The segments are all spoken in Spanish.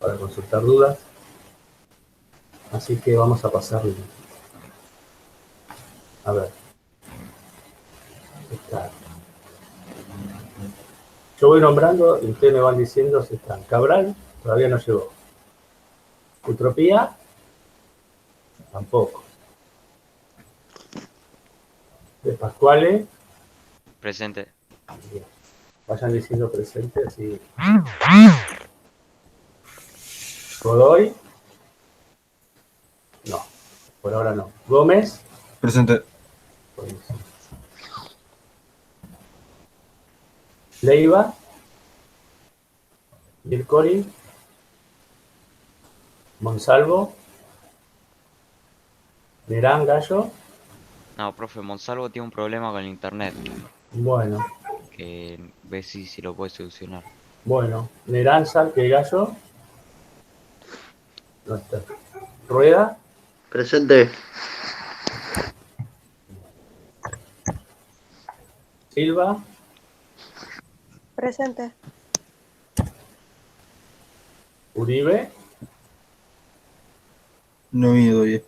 para consultar dudas. Así que vamos a pasarle. A ver. Está. Yo voy nombrando y ustedes me van diciendo si están. Cabral todavía no llegó. Utropía tampoco. De Pascuale. Presente. Bien. Vayan diciendo presente así. Godoy. No, por ahora no. Gómez. Presente. Buenísimo. Leiva. Mircoli. Monsalvo. Nerán, Gallo. No, profe, Monsalvo tiene un problema con el internet. Bueno, Que ve si lo puede solucionar. bueno. Nerán, Salque, Gallo. No está. Rueda. Presente. Silva. Presente. Uribe. No vi todavía.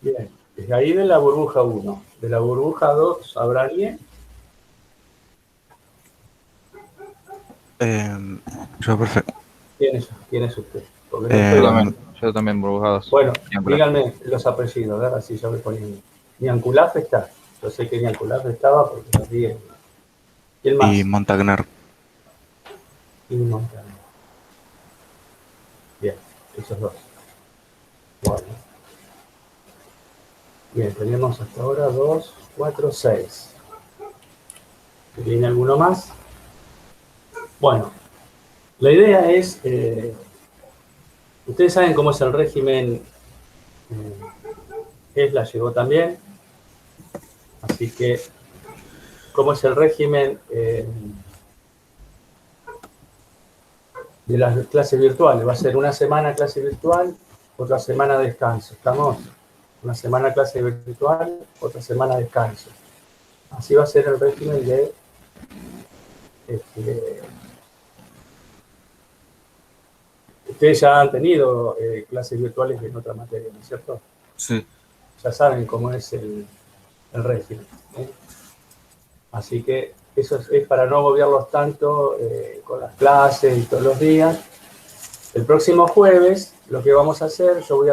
Bien. Desde ahí de la burbuja 1. De la burbuja 2, ¿habrá alguien? Yo, perfecto. ¿Quién es usted? Porque no estoy- Yo también, burbujados. Bueno, Nianculaf. díganme los apellidos, ¿verdad? Así yo me ponía. Nianculaf está. Yo sé que Nianculaf estaba porque lo vi. ¿Quién más? Y Montagnar. Y Montaner. Bien, esos dos. Bueno. Bien, tenemos hasta ahora 2, 4, 6. ¿Tiene alguno más? Bueno, la idea es, ustedes saben cómo es el régimen, ESLA llegó también, así que, cómo es el régimen de las clases virtuales. Va a ser una semana clase virtual, otra semana descanso. ¿Estamos? Una semana clase virtual, otra semana descanso. Así va a ser el régimen de ustedes ya han tenido clases virtuales en otra materia, ¿no es cierto? Sí. Ya saben cómo es el régimen. Así que eso es para no agobiarlos tanto con las clases y todos los días. El próximo jueves, lo que vamos a hacer, yo voy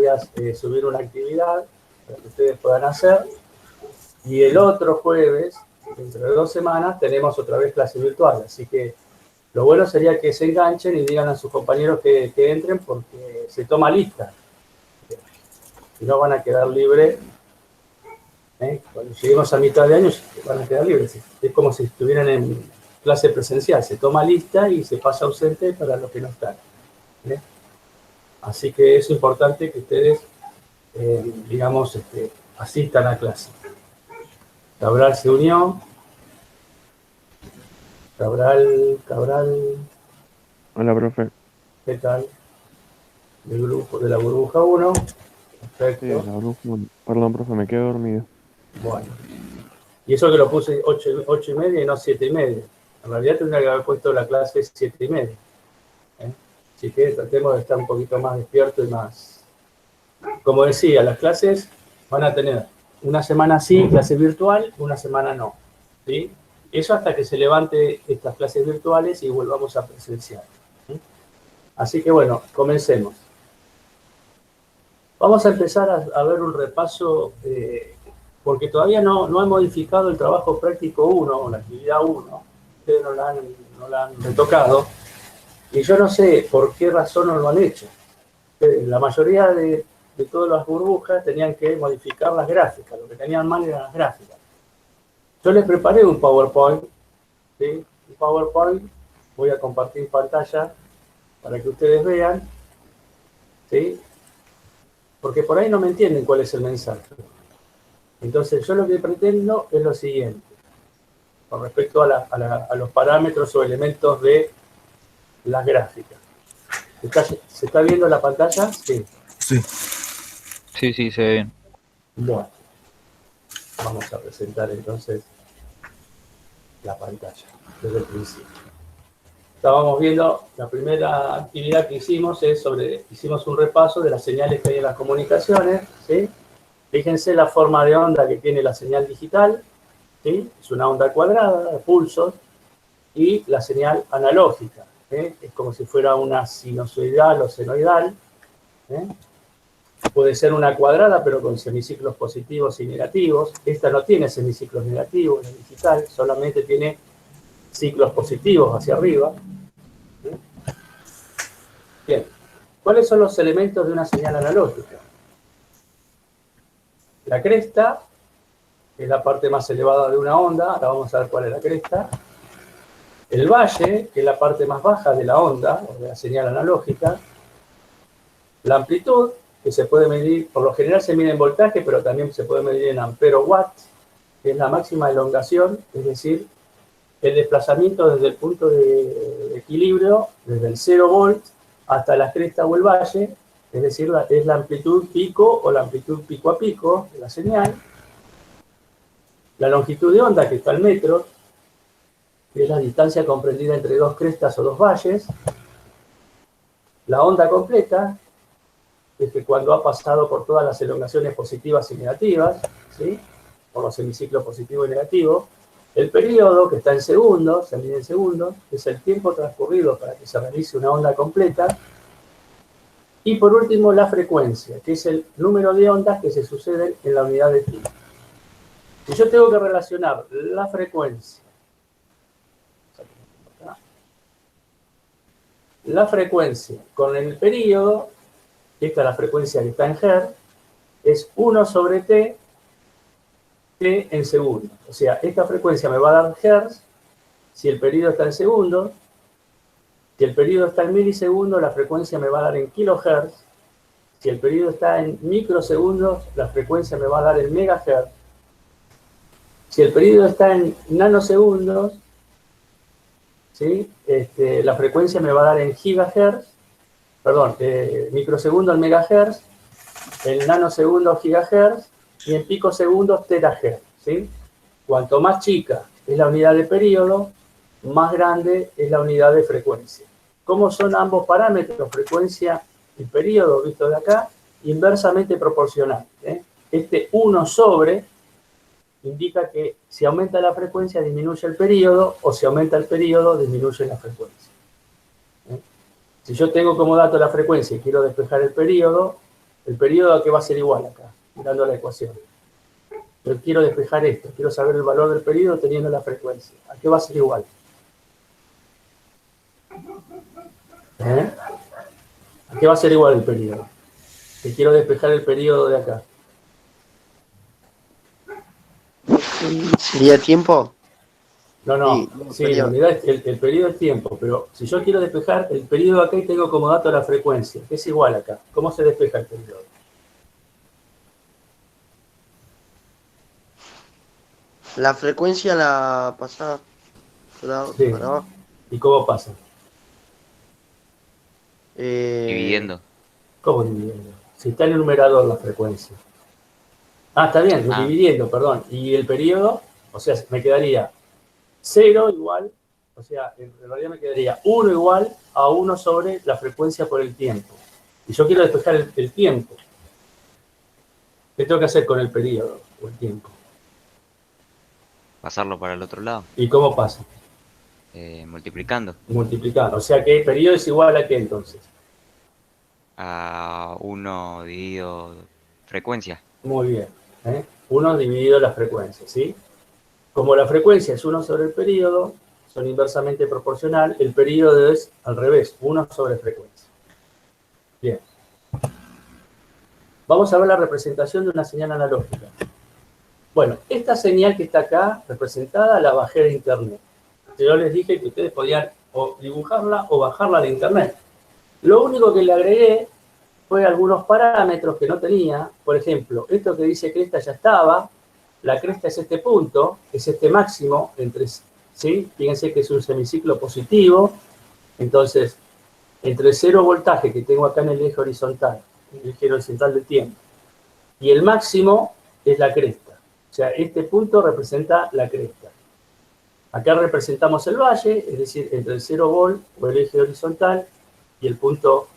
a subir una actividad para que ustedes puedan hacer. Y el otro jueves, dentro de 2 semanas, tenemos otra vez clase virtual. Así que lo bueno sería que se enganchen y digan a sus compañeros que entren porque se toma lista. Si no, van a quedar libres. Cuando lleguemos a mitad de año, van a quedar libres. Es como si estuvieran en clase presencial. Se toma lista y se pasa ausente para los que no están. Así que es importante que ustedes, digamos, asistan a clase. Cabral se unió. Cabral. Hola, profe. ¿Qué tal? Del grupo de la burbuja 1. Perfecto. Sí, la brújula. Perdón, profe, me quedé dormido. Bueno. Y eso que lo puse 8:30 y no 7:30. En realidad tendría que haber puesto la clase 7:30. Así que tratemos de estar un poquito más despiertos y más... Como decía, las clases van a tener una semana sí, clase virtual, una semana no. ¿Sí? Eso hasta que se levante estas clases virtuales y volvamos a presenciar. Así que bueno, comencemos. Vamos a empezar a ver un repaso, porque todavía no he modificado el trabajo práctico 1, o la actividad 1. Ustedes no la han retocado. Y yo no sé por qué razón no lo han hecho. La mayoría de todas las burbujas tenían que modificar las gráficas. Lo que tenían mal eran las gráficas. Yo les preparé un PowerPoint. ¿Sí? Un PowerPoint. Voy a compartir pantalla para que ustedes vean. ¿Sí? Porque por ahí no me entienden cuál es el mensaje. Entonces, yo lo que pretendo es lo siguiente, con respecto a los parámetros o elementos de las gráficas. ¿Se está viendo la pantalla? Sí. Sí. Sí, se ve bien. Bueno, vamos a presentar entonces la pantalla desde el principio. estábamos viendo, la primera actividad que hicimos hicimos un repaso de las señales que hay en las comunicaciones, ¿sí? Fíjense la forma de onda que tiene la señal digital, ¿sí? Es una onda cuadrada de pulsos, y la señal analógica, ¿eh? Es como si fuera una sinusoidal o senoidal, ¿eh? Puede ser una cuadrada, pero con semiciclos positivos y negativos. Esta no tiene semiciclos negativos, la digital, solamente tiene ciclos positivos hacia arriba. Bien, ¿cuáles son los elementos de una señal analógica? La cresta, que es la parte más elevada de una onda, ahora vamos a ver cuál es la cresta. El valle, que es la parte más baja de la onda, o de la señal analógica. La amplitud, que se puede medir, por lo general se mide en voltaje, pero también se puede medir en ampero watt, que es la máxima elongación, es decir, el desplazamiento desde el punto de equilibrio, desde el 0 volt hasta la cresta o el valle, es decir, es la amplitud pico o la amplitud pico a pico de la señal. La longitud de onda, que está al metro, que es la distancia comprendida entre dos crestas o dos valles. La onda completa, es que cuando ha pasado por todas las elongaciones positivas y negativas, ¿sí? Por los semiciclos positivo y negativo. El periodo, que está en segundos, se mide en segundos, es el tiempo transcurrido para que se realice una onda completa. Y por último, la frecuencia, que es el número de ondas que se suceden en la unidad de tiempo. Si yo tengo que relacionar la frecuencia con el periodo, esta es la frecuencia que está en Hz, es 1 sobre t en segundos. O sea, esta frecuencia me va a dar Hz si el periodo está en segundos. Si el periodo está en milisegundos, la frecuencia me va a dar en kilohertz. Si el periodo está en microsegundos, la frecuencia me va a dar en megahertz. Si el periodo está en nanosegundos, ¿sí? La frecuencia me va a dar en gigahertz, perdón, microsegundos en megahertz, en nanosegundos gigahertz y en picosegundos terahertz, ¿sí? Cuanto más chica es la unidad de periodo, más grande es la unidad de frecuencia. ¿Cómo son ambos parámetros, frecuencia y periodo, visto de acá? Inversamente proporcional, ¿eh? Este 1 sobre indica que si aumenta la frecuencia disminuye el periodo, o si aumenta el periodo disminuye la frecuencia. Si yo tengo como dato la frecuencia y quiero despejar el periodo ¿a qué va a ser igual acá? Mirando la ecuación. Yo quiero despejar esto, quiero saber el valor del periodo teniendo la frecuencia. ¿A qué va a ser igual? ¿A qué va a ser igual el periodo? Que quiero despejar el periodo de acá. ¿Sería tiempo? No, sí, la unidad, el periodo es tiempo, pero si yo quiero despejar el periodo acá y tengo como dato la frecuencia, que es igual acá, ¿cómo se despeja el periodo? La frecuencia la pasada Sí. para abajo. ¿Y cómo pasa? Dividiendo. ¿Cómo dividiendo? Si está en el numerador la frecuencia. Ah, está bien, dividiendo, perdón. Y el periodo, o sea, me quedaría 0 igual, o sea, en realidad me quedaría 1 igual a 1 sobre la frecuencia por el tiempo. Y yo quiero despejar el tiempo. ¿Qué tengo que hacer con el periodo o el tiempo? Pasarlo para el otro lado. ¿Y cómo pasa? Multiplicando. Multiplicando. O sea que el periodo es igual a ¿qué entonces? A 1 dividido frecuencia. Muy bien. 1 dividido la frecuencia, ¿sí? Como la frecuencia es 1 sobre el periodo, son inversamente proporcional, el periodo es al revés, 1 sobre frecuencia. Bien. Vamos a ver la representación de una señal analógica. Bueno, esta señal que está acá representada la bajé de internet. Yo les dije que ustedes podían o dibujarla o bajarla de internet. Lo único que le agregué fue algunos parámetros que no tenía. Por ejemplo, esto que dice cresta ya estaba. La cresta es este punto, es este máximo, ¿sí? Fíjense que es un semiciclo positivo. Entonces, entre el 0 voltaje que tengo acá en el eje horizontal del tiempo, y el máximo es la cresta. O sea, este punto representa la cresta. Acá representamos el valle, es decir, entre el 0 volt o el eje horizontal y el punto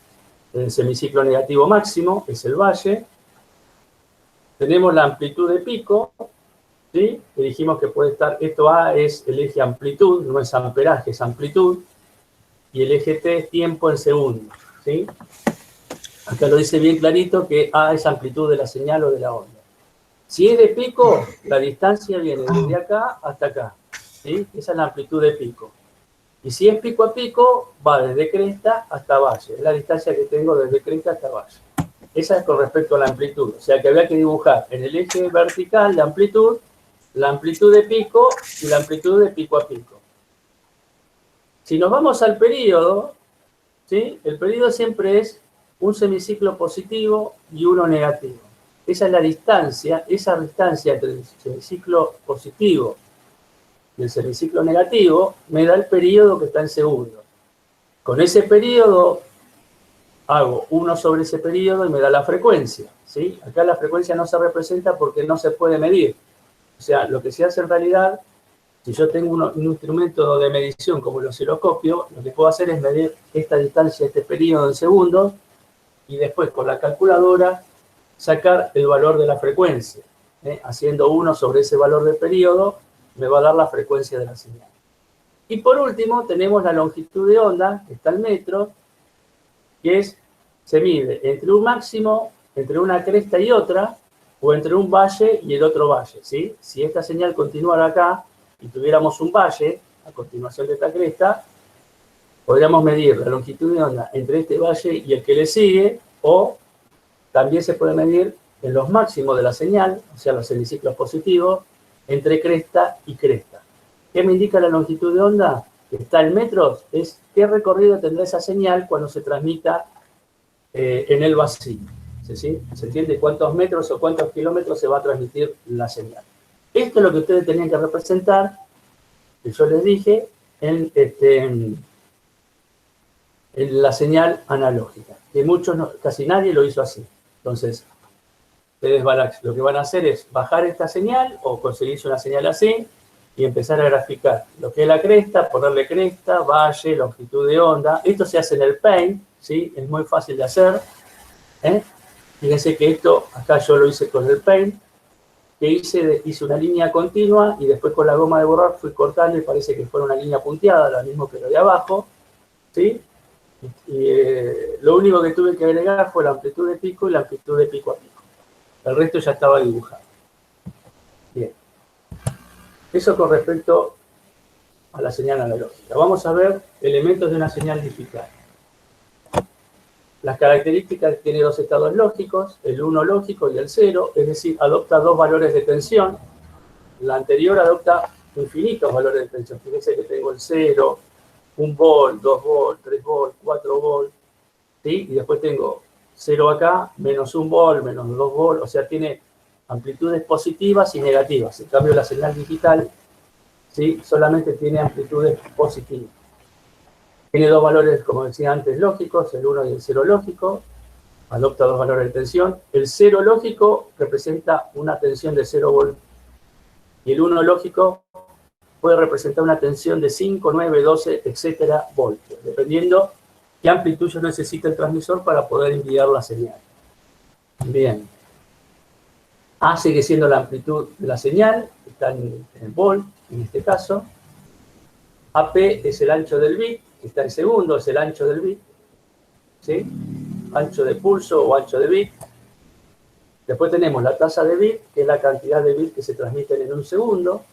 del semiciclo negativo máximo, es el valle. Tenemos la amplitud de pico, ¿sí? Que dijimos que puede estar, esto A es el eje amplitud, no es amperaje, es amplitud, y el eje T es tiempo en segundos, ¿sí? Acá lo dice bien clarito que A es amplitud de la señal o de la onda. Si es de pico, la distancia viene desde acá hasta acá, ¿sí? Esa es la amplitud de pico. Y si es pico a pico, va desde cresta hasta valle. Es la distancia que tengo desde cresta hasta valle. Esa es con respecto a la amplitud. O sea que había que dibujar en el eje vertical la amplitud de pico y la amplitud de pico a pico. Si nos vamos al período, ¿sí? El período siempre es un semiciclo positivo y uno negativo. Esa es la distancia, esa distancia entre el semiciclo positivo y el semiciclo negativo me da el período que está en segundos. Con ese período hago 1 sobre ese período y me da la frecuencia, ¿sí? Acá la frecuencia no se representa porque no se puede medir. O sea, lo que se hace en realidad, si yo tengo un instrumento de medición como el osciloscopio, lo que puedo hacer es medir esta distancia, este período en segundos, y después con la calculadora sacar el valor de la frecuencia. Haciendo 1 sobre ese valor de periodo, me va a dar la frecuencia de la señal. Y por último, tenemos la longitud de onda, que está el metro, que se mide entre un máximo, entre una cresta y otra, o entre un valle y el otro valle, ¿sí? Si esta señal continuara acá y tuviéramos un valle, a continuación de esta cresta, podríamos medir la longitud de onda entre este valle y el que le sigue, o también se puede medir en los máximos de la señal, o sea, los semiciclos positivos, entre cresta y cresta. ¿Qué me indica la longitud de onda? Que está en metros, es qué recorrido tendrá esa señal cuando se transmita en el vacío. ¿Sí? ¿Se entiende cuántos metros o cuántos kilómetros se va a transmitir la señal? Esto es lo que ustedes tenían que representar, que yo les dije, en la señal analógica. Que muchos, casi nadie lo hizo así. Entonces, ustedes lo que van a hacer es bajar esta señal o conseguirse una señal así y empezar a graficar lo que es la cresta, ponerle cresta, valle, longitud de onda. Esto se hace en el Paint, ¿sí? Es muy fácil de hacer. Fíjense que esto, acá yo lo hice con el Paint, que hice una línea continua y después con la goma de borrar fui cortando y parece que fuera una línea punteada, lo mismo que lo de abajo, ¿sí? Y lo único que tuve que agregar fue la amplitud de pico y la amplitud de pico a pico. El resto ya estaba dibujado. Bien. Eso con respecto a la señal analógica. Vamos a ver elementos de una señal digital. Las características tiene dos estados lógicos, el 1 lógico y el 0, es decir, adopta dos valores de tensión. La anterior adopta infinitos valores de tensión. Fíjense que tengo el 0, 1 volt, 2 volt, 3 volt, 4 volt, ¿sí? Y después tengo 0 acá, menos 1 volt, menos 2 volt, o sea, tiene amplitudes positivas y negativas. En cambio, la señal digital, ¿sí? Solamente tiene amplitudes positivas. Tiene dos valores, como decía antes, lógicos, el 1 y el 0 lógico. Adopta dos valores de tensión. El 0 lógico representa una tensión de 0 volt. Y el 1 lógico puede representar una tensión de 5, 9, 12, etcétera, voltios, dependiendo qué amplitud yo necesita el transmisor para poder enviar la señal. Bien. A sigue siendo la amplitud de la señal, está en volt, en este caso. AP es el ancho del bit, que está en segundo, es el ancho del bit, ¿sí? Ancho de pulso o ancho de bit. Después tenemos la tasa de bit, que es la cantidad de bits que se transmiten en un segundo,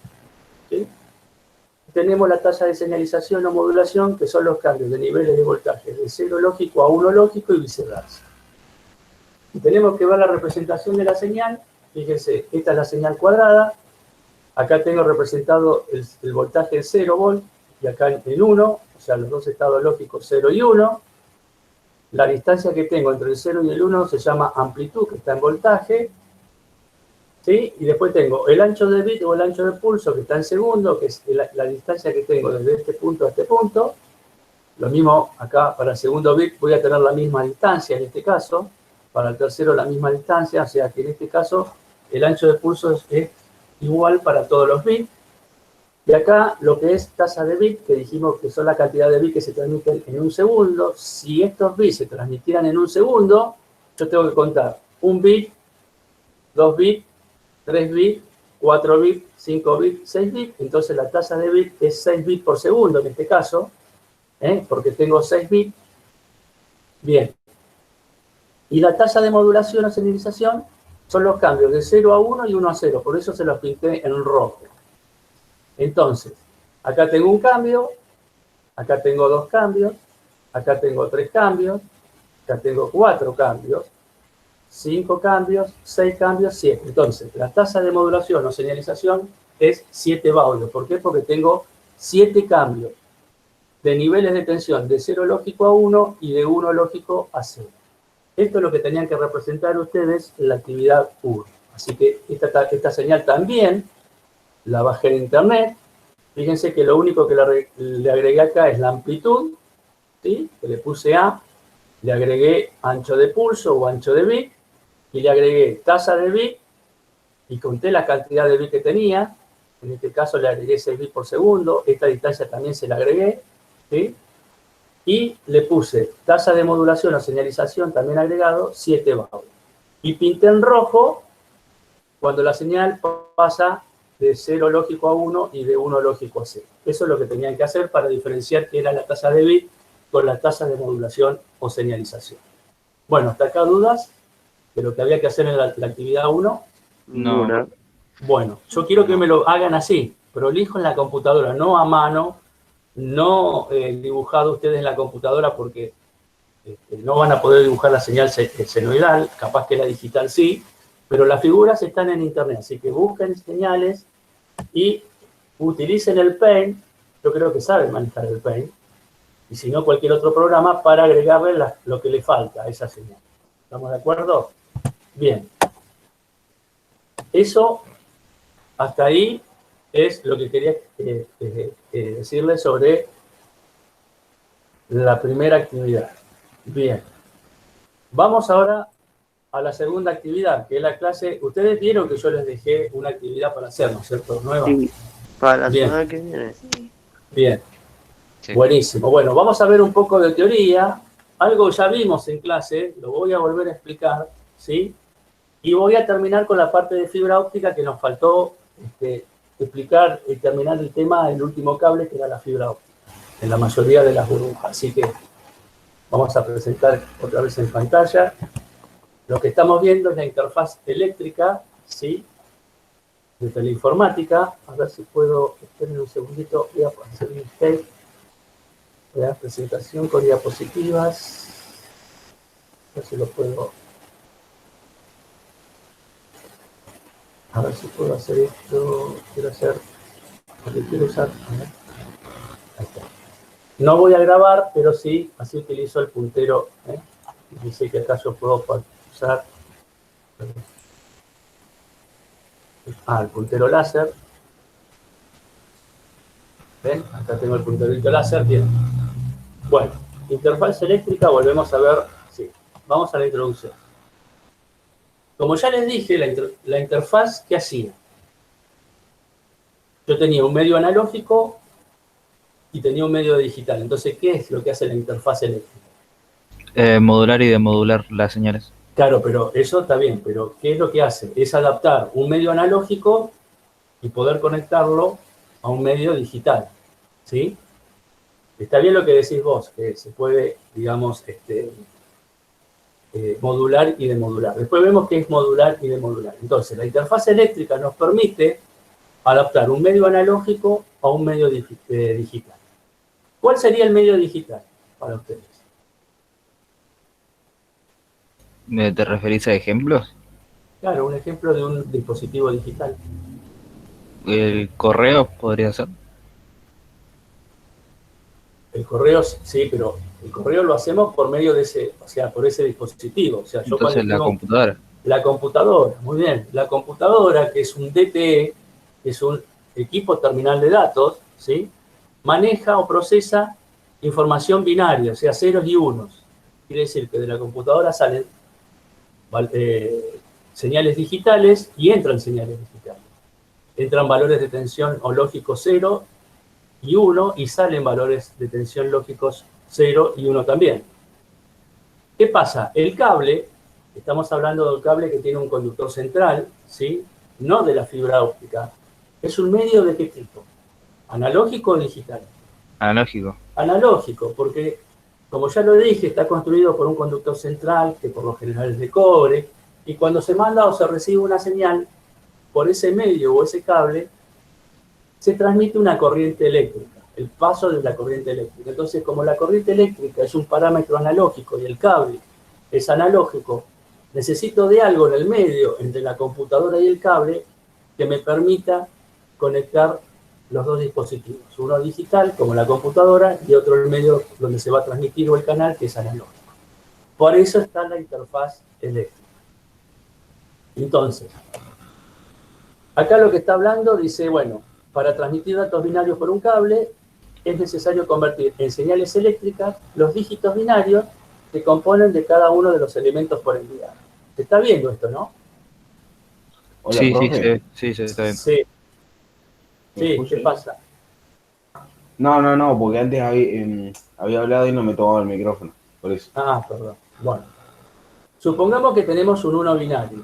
¿sí? Tenemos la tasa de señalización o modulación, que son los cambios de niveles de voltaje, de 0 lógico a 1 lógico y viceversa. Y tenemos que ver la representación de la señal. Fíjense, esta es la señal cuadrada. Acá tengo representado el voltaje en 0 volt y acá en 1, o sea, los dos estados lógicos 0 y 1. La distancia que tengo entre el 0 y el 1 se llama amplitud, que está en voltaje. ¿Sí? Y después tengo el ancho de bit o el ancho de pulso, que está en segundo, que es la distancia que tengo desde este punto a este punto. Lo mismo acá para el segundo bit voy a tener la misma distancia en este caso. Para el tercero la misma distancia, o sea que en este caso el ancho de pulso es igual para todos los bits. Y acá lo que es tasa de bit, que dijimos que son la cantidad de bits que se transmiten en un segundo. Si estos bits se transmitieran en un segundo, yo tengo que contar 1 bit, 2 bits, 3 bits, 4 bits, 5 bits, 6 bits. Entonces la tasa de bit es 6 bits por segundo en este caso, porque tengo 6 bits. Bien. Y la tasa de modulación o señalización son los cambios de 0 a 1 y 1 a 0. Por eso se los pinté en rojo. Entonces, acá tengo un cambio, acá tengo 2 cambios, acá tengo 3 cambios, acá tengo 4 cambios, 5 cambios, 6 cambios, 7. Entonces, la tasa de modulación o señalización es 7 baudios. ¿Por qué? Porque tengo 7 cambios de niveles de tensión de 0 lógico a 1 y de 1 lógico a 0. Esto es lo que tenían que representar ustedes en la actividad 1. Así que esta señal también la bajé en internet. Fíjense que lo único que le agregué acá es la amplitud, ¿sí? Que le puse A, le agregué ancho de pulso o ancho de bit, y le agregué tasa de bit, y conté la cantidad de bit que tenía. En este caso le agregué 6 bits por segundo, esta distancia también se la agregué, ¿sí? Y le puse tasa de modulación o señalización también agregado, 7 baudios. Y pinté en rojo cuando la señal pasa de 0 lógico a 1 y de 1 lógico a 0. Eso es lo que tenían que hacer para diferenciar qué era la tasa de bit con la tasa de modulación o señalización. Bueno, ¿hasta acá dudas de lo que había que hacer en la actividad 1? Ninguna. Bueno, yo quiero que me lo hagan así, prolijo en la computadora, no a mano, no dibujado ustedes en la computadora porque no van a poder dibujar la señal senoidal, capaz que la digital sí, pero las figuras están en internet, así que busquen señales y utilicen el Paint. Yo creo que saben manejar el Paint, y si no cualquier otro programa para agregarle lo que le falta a esa señal. ¿Estamos de acuerdo? Bien. Eso, hasta ahí, es lo que quería decirles sobre la primera actividad. Bien. Vamos ahora a la segunda actividad, que es la clase. Ustedes vieron que yo les dejé una actividad para hacer, ¿no es cierto? Nueva. Sí, para la Bien. semana que viene. Bien. Sí. Buenísimo. Bueno, vamos a ver un poco de teoría. Algo ya vimos en clase, lo voy a volver a explicar, ¿sí? Y voy a terminar con la parte de fibra óptica que nos faltó explicar y terminar el tema del último cable, que era la fibra óptica, en la mayoría de las burbujas. Así que vamos a presentar otra vez en pantalla. Lo que estamos viendo es la interfaz eléctrica, ¿sí? De teleinformática. A ver si puedo, esperen un segundito, voy a hacer un escape. Voy a dar presentación con diapositivas. A ver si lo puedo. A ver si puedo hacer esto. Quiero hacer lo que quiero usar. A ver. Ahí está. No voy a grabar, pero sí, así utilizo el puntero. Dice que acá yo puedo usar el puntero láser. ¿Ven? Acá tengo el punterito láser. Bien. Bueno, interfaz eléctrica, volvemos a ver. Sí, vamos a la introducción. Como ya les dije, la interfaz, ¿qué hacía? Yo tenía un medio analógico y tenía un medio digital. Entonces, ¿qué es lo que hace la interfaz eléctrica? Modular y demodular las señales. Claro, pero eso está bien, pero ¿qué es lo que hace? Es adaptar un medio analógico y poder conectarlo a un medio digital, ¿sí? Está bien lo que decís vos, que se puede, digamos, modular y demodular. Después vemos qué es modular y demodular. Entonces, la interfaz eléctrica nos permite adaptar un medio analógico a un medio digital. ¿Cuál sería el medio digital para ustedes? ¿Te referís a ejemplos? Claro, un ejemplo de un dispositivo digital. El correo podría ser. El correo, sí, pero el correo lo hacemos por medio de ese, o sea, por ese dispositivo. O sea, yo Entonces la computadora. La computadora, muy bien. La computadora, que es un DTE, que es un equipo terminal de datos, ¿sí? Maneja o procesa información binaria, o sea, ceros y unos. Quiere decir que de la computadora salen señales digitales y entran señales digitales. entran valores de tensión o lógicos 0 y 1 y salen valores de tensión lógicos 0 y 1 también. ¿Qué pasa? El cable, estamos hablando del cable que tiene un conductor central, ¿sí? No de la fibra óptica. ¿Es un medio de qué tipo? ¿Analógico o digital? Analógico. Analógico, porque, como ya lo dije, está construido por un conductor central, que por lo general es de cobre, y cuando se manda o se recibe una señal por ese medio o ese cable, se transmite una corriente eléctrica, el paso de la corriente eléctrica. Entonces, como la corriente eléctrica es un parámetro analógico y el cable es analógico, necesito de algo en el medio entre la computadora y el cable que me permita conectar los dos dispositivos, uno digital como la computadora y otro el medio donde se va a transmitir o el canal que es analógico. Por eso está la interfaz eléctrica. Entonces, acá lo que está hablando dice, bueno, para transmitir datos binarios por un cable es necesario convertir en señales eléctricas los dígitos binarios que componen de cada uno de los elementos por enviar. ¿Se está viendo esto, no? Hola, Sí, profe. sí, está bien. Sí. ¿Me Sí, escucha? ¿qué pasa? No, porque antes había hablado y no me tomaba el micrófono, por eso. Ah, perdón. Bueno, supongamos que tenemos un 1 binario,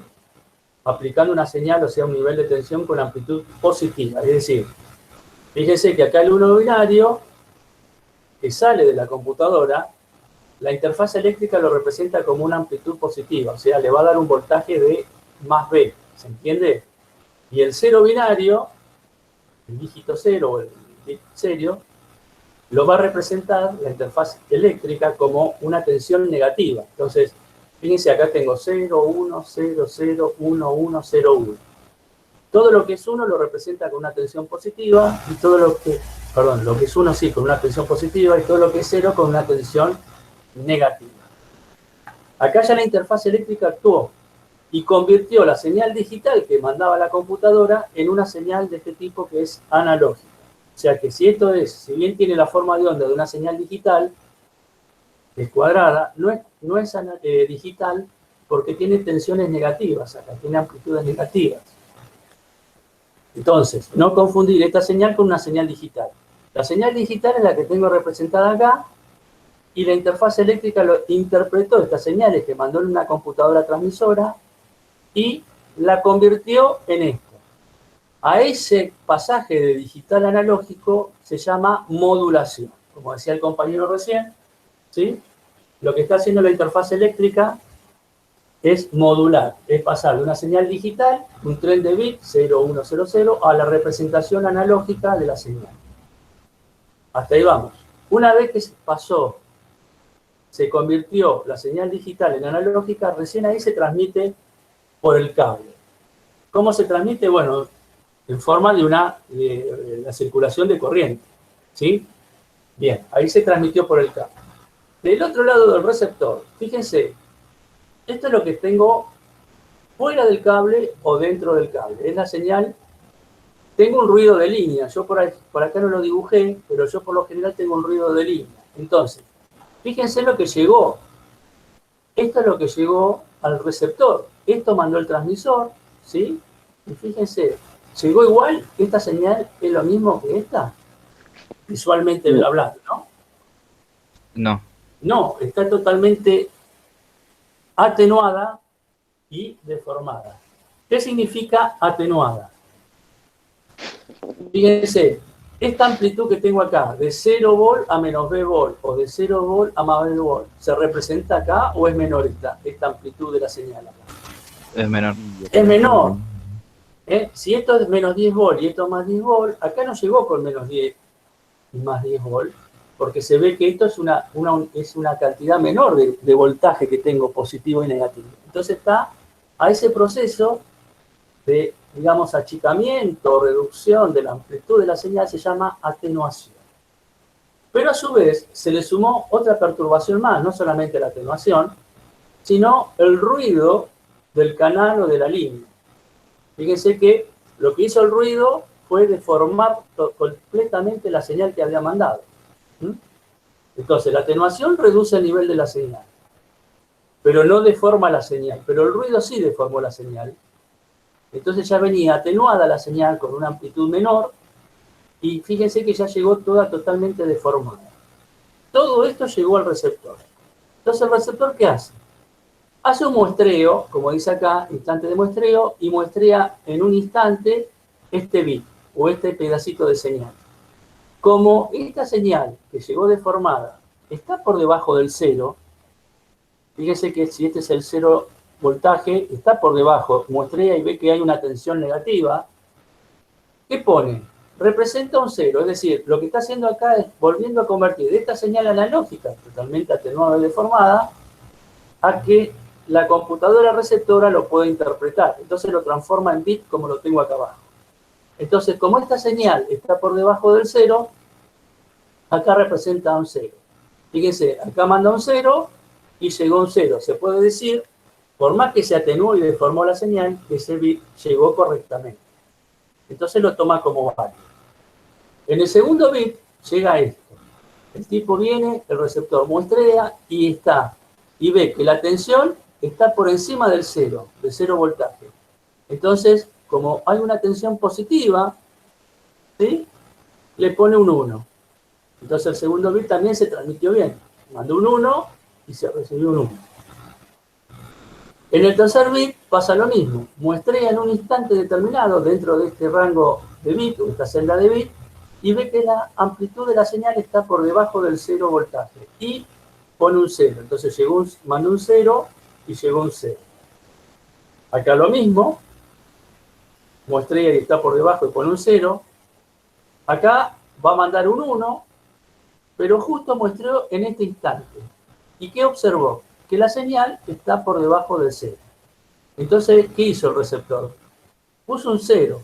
aplicando una señal, o sea, un nivel de tensión con amplitud positiva. Es decir, fíjese que acá el 1 binario, que sale de la computadora, la interfaz eléctrica lo representa como una amplitud positiva, o sea, le va a dar un voltaje de más B, ¿se entiende? Y el 0 binario, el dígito 0 o el bit 0, lo va a representar la interfaz eléctrica como una tensión negativa. Entonces, fíjense, acá tengo 0, 1, 0, 0, 1, 1, 0, 1. Todo lo que es 1 lo representa con una tensión positiva, y todo lo que, perdón, lo que es 1 sí, con una tensión positiva, y todo lo que es 0 con una tensión negativa. Acá ya la interfaz eléctrica actuó y convirtió la señal digital que mandaba la computadora en una señal de este tipo que es analógica. O sea que si esto es, si bien tiene la forma de onda de una señal digital, es cuadrada, no es digital porque tiene tensiones negativas acá, tiene amplitudes negativas. Entonces, no confundir esta señal con una señal digital. La señal digital es la que tengo representada acá y la interfaz eléctrica lo interpretó estas señales que mandó en una computadora transmisora y la convirtió en esto. A ese pasaje de digital a analógico se llama modulación. Como decía el compañero recién, ¿sí? Lo que está haciendo la interfaz eléctrica es modular, es pasar de una señal digital, un tren de bit 0100, a la representación analógica de la señal. Hasta ahí vamos. Una vez que pasó, se convirtió la señal digital en analógica, recién ahí se transmite por el cable. ¿Cómo se transmite? Bueno, en forma de la circulación de corriente, ¿sí? Bien, ahí se transmitió por el cable. Del otro lado del receptor, fíjense, esto es lo que tengo fuera del cable o dentro del cable. Es la señal. Tengo un ruido de línea. Yo por acá no lo dibujé, pero yo por lo general tengo un ruido de línea. Entonces, fíjense lo que llegó. Esto es lo que llegó al receptor. Esto mandó el transmisor, ¿sí? Y fíjense, llegó igual. Esta señal es lo mismo que esta. Visualmente hablando, ¿no? No. No, está totalmente atenuada y deformada. ¿Qué significa atenuada? Fíjense, esta amplitud que tengo acá, de 0 volt a menos B volt, o de 0 volt a más B volt, ¿se representa acá o es menor esta amplitud de la señal acá? Es menor. Es menor. Si esto es menos 10 volt y esto es más 10 volt, acá no llegó con menos 10 y más 10 volt, porque se ve que esto es una cantidad menor de voltaje que tengo positivo y negativo. Entonces está a ese proceso de, digamos, achicamiento o reducción de la amplitud de la señal, se llama atenuación. Pero a su vez se le sumó otra perturbación más, no solamente la atenuación, sino el ruido del canal o de la línea. Fíjense que lo que hizo el ruido fue deformar completamente la señal que había mandado. Entonces, la atenuación reduce el nivel de la señal, pero no deforma la señal. Pero el ruido sí deformó la señal. Entonces ya venía atenuada la señal con una amplitud menor y fíjense que ya llegó toda totalmente deformada. Todo esto llegó al receptor. Entonces, ¿el receptor qué hace? Hace un muestreo, como dice acá, instante de muestreo, y muestrea en un instante este bit o este pedacito de señal. Como esta señal que llegó deformada está por debajo del cero, fíjense que si este es el 0 voltaje, está por debajo, muestrea y ve que hay una tensión negativa, ¿qué pone? Representa un 0, es decir, lo que está haciendo acá es volviendo a convertir esta señal analógica, totalmente atenuada y deformada, a que la computadora receptora lo pueda interpretar. Entonces lo transforma en bit como lo tengo acá abajo. Entonces, como esta señal está por debajo del 0, acá representa un 0. Fíjense, acá manda un 0 y llegó un 0. Se puede decir, por más que se atenuó y deformó la señal, que ese bit llegó correctamente. Entonces lo toma como válido. En el segundo bit llega esto. El tipo viene, el receptor muestrea y ve que la tensión está por encima del 0, de 0 voltaje. Entonces, como hay una tensión positiva, ¿sí? Le pone un 1. Entonces el segundo bit también se transmitió bien. Mandó un 1 y se recibió un 1. En el tercer bit pasa lo mismo. Muestrea en un instante determinado dentro de este rango de bit, o esta celda de bit, y ve que la amplitud de la señal está por debajo del 0 voltaje. Y pone un 0. Entonces mandó un 0 y llegó un 0. Acá lo mismo. Muestrea y está por debajo y pone un 0. Acá va a mandar un 1, pero justo muestreó en este instante. ¿Y qué observó? Que la señal está por debajo del 0. Entonces, ¿qué hizo el receptor? Puso un 0,